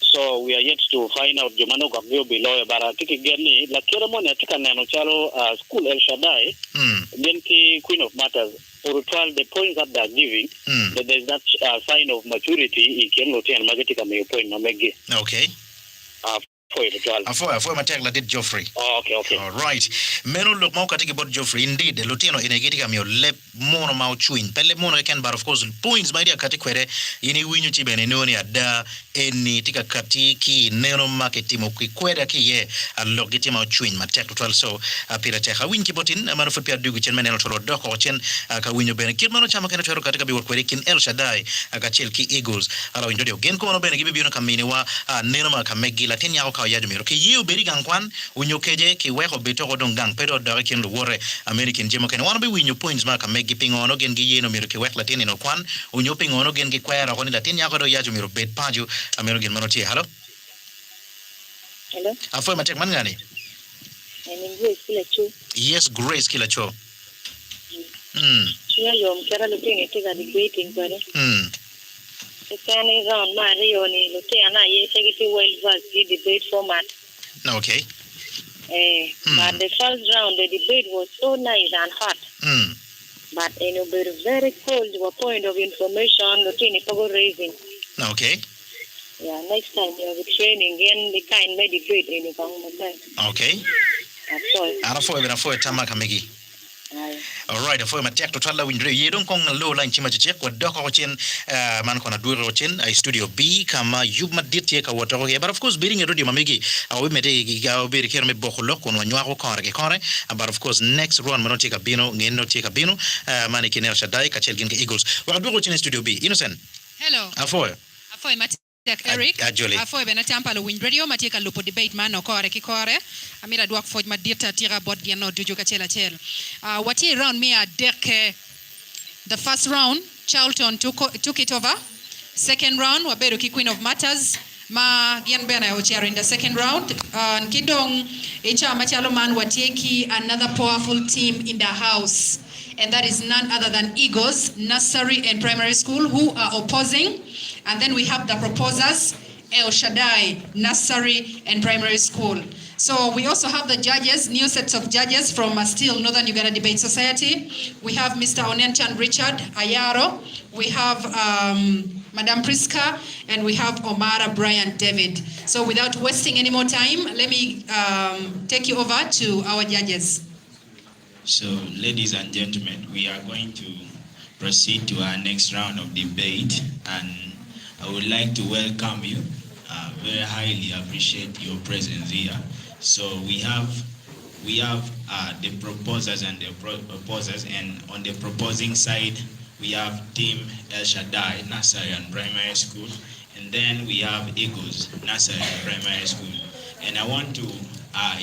So we are yet to find out Jomano Gagio below Baratiki Gerni, La Kiremon Atika Nano Chalo School El Shaddai, then Queen of Matters, or 12 the points that they are giving, that there's that sign of maturity, he can look and Magatica may point Mamegi. Okay. Afoy matek la dit Geoffrey. Okay. All right. Meno look mau katiki bot Geoffrey indeed Lutino inegetika mio lep mono mau chuin. Pele mono can but of course points my dear katikwere yini winyu chibene noni ada eni tika katiki neno marketimo kikwere ki ye logiti mau chuin matek to so apira teha win kibotin mano futpia dugu chen meneno tolo doko chen ka winyu bene kirmano chama kena twero katika biwor kwere kin El Shaddai akachel ki Eagles ala windodio gen kono bene gibi biyo kamini wa neno makamegi latin yao ka yajo miro ki yiu beri gang kwan unyokeje ki weko beto godong gang pero dare kin luwore American jemo ken wana be winyo points maka megi pingono gen gi yeno miro ki wek latini no kwan unyo pingono gen gi kwera koni latin yako do yajo miro bet paju American manotie. Hello? Hello? Afoy matek man gani? Grace kila cho. Yes, Grace kila cho. Chia yom kera lutini tiga di waiting pare. Kani round Mario ni lutiana ye segiti well versed debate format. Okay. But the first round the debate was so nice and hot. But very cold to a point of information lutini pogo raising. Okay. Yeah, next time you have training again the kind may debate in the Okay. Afoy tamaka megi. All right, for my tech to tell you, you don't come low line chimache kwa doko chen man kona duro chen studio B kama yuma dit ka water here, but of course being a radio mamigi we made go be here me bokolo kon wanywa ko kore but of course next run mano take a bino ngeno take a bino man ki El Shaddai ka chelgin ke Eagles wa duro chen studio B innocent. Hello. Afoy Eric, Ajole. afo bena tampalo win radio matika lupo debate man okore kikore. Amira duak foj madita tira bot giano duju kachela chel. Wati round me a deke. The first round, Charlton took it over. Second round, Waberuki Queen of Matters. Ma gian bena ochero in the second round. Nkidong echa machalo man watieki another powerful team in the house. And that is none other than Eagles, Nursery and Primary School, who are opposing. And then we have the proposers, El Shaddai, Nursery and Primary School. So we also have the judges, new sets of judges from still Northern Uganda Debate Society. We have Mr. Onyanchan Richard Ayaro. We have Madam Priska, and we have Omara Brian David. So without wasting any more time, let me take you over to our judges. So, ladies and gentlemen, we are going to proceed to our next round of debate, and I would like to welcome you. Very highly appreciate your presence here. So we have the proposers and the proposers, and on the proposing side we have Team El Shaddai, Nursery and Primary School, and then we have Eagles, Nursery and Primary School. And I want to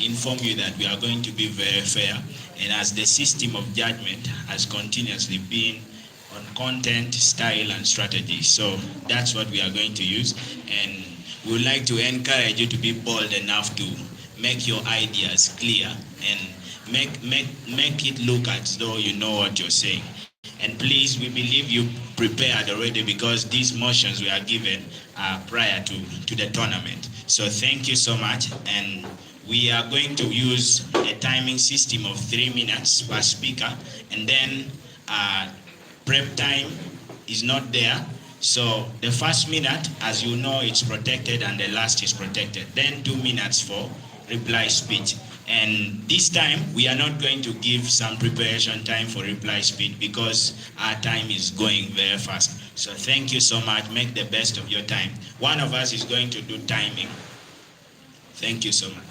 inform you that we are going to be very fair, and as the system of judgment has continuously been on content, style, and strategy. So that's what we are going to use, and we would like to encourage you to be bold enough to make your ideas clear and make it look as though you know what you're saying. And please, we believe you prepared already, because these motions we are given prior to the tournament. So thank you so much, and we are going to use a timing system of 3 minutes per speaker, and then prep time is not there. So the first minute, as you know, it's protected, and the last is protected. Then 2 minutes for reply speech. And this time, we are not going to give some preparation time for reply speech, because our time is going very fast. So thank you so much. Make the best of your time. One of us is going to do timing. Thank you so much.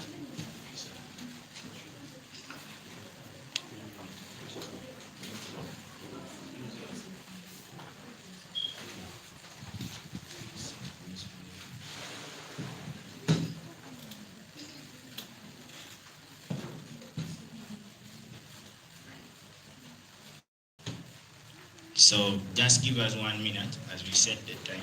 So just give us 1 minute as we set the time.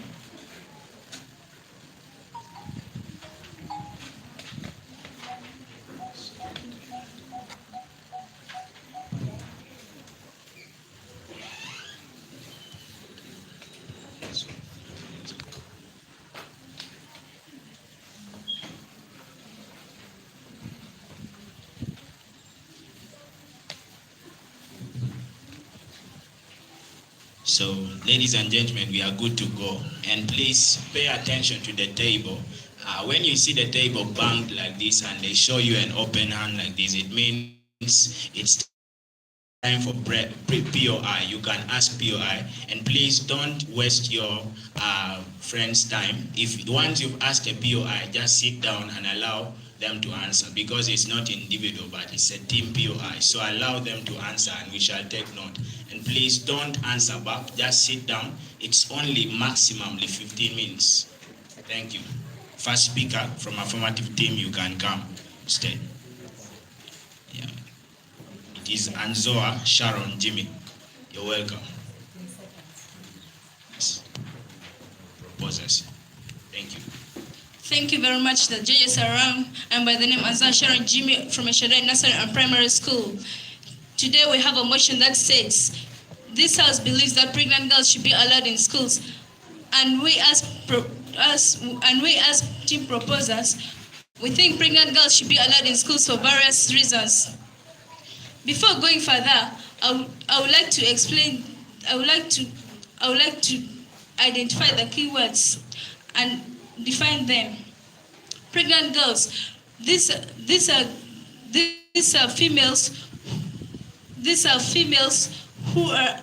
So, ladies and gentlemen, we are good to go. And please pay attention to the table. When you see the table banged like this and they show you an open hand like this, it means it's time for POI. You can ask POI. And please don't waste your friend's time. If once you've asked a POI, just sit down and allow them to answer, because it's not individual, but it's a team POI. So allow them to answer, and we shall take note. And please don't answer back, just sit down. It's only maximally 15 minutes. Thank you. First speaker from affirmative team, you can come. Stay. Yeah. It is Anzoa Sharon Jimmy. You're welcome. Yes. Proposers. Thank you. Thank you very much. The judges are around. I'm by the name Azan Sharon Jimmy from Shaddai Nursery and Primary School. Today we have a motion that states, this house believes that pregnant girls should be allowed in schools, and we as team proposers, we think pregnant girls should be allowed in schools for various reasons. Before going further, I would like to explain. I would like to identify the keywords and define them. Pregnant girls. These are females. These are females who are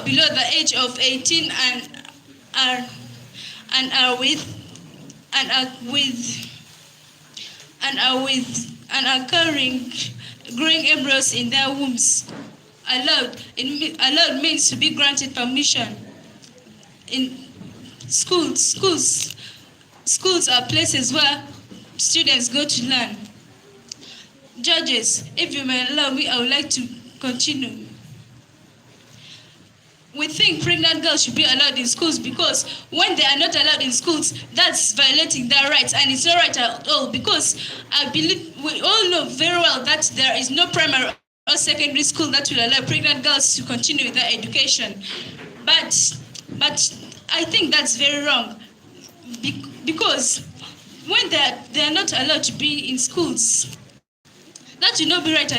below the age of 18 and are carrying growing embryos in their wombs allowed means to be granted permission. In schools are places where students go to learn. Judges, if you may allow me, I would like to continue. We think pregnant girls should be allowed in schools because when they are not allowed in schools, that's violating their rights, and it's not right at all, because I believe we all know very well that there is no primary or secondary school that will allow pregnant girls to continue with their education. But I think that's very wrong, because when they are not allowed to be in schools, that will not be right at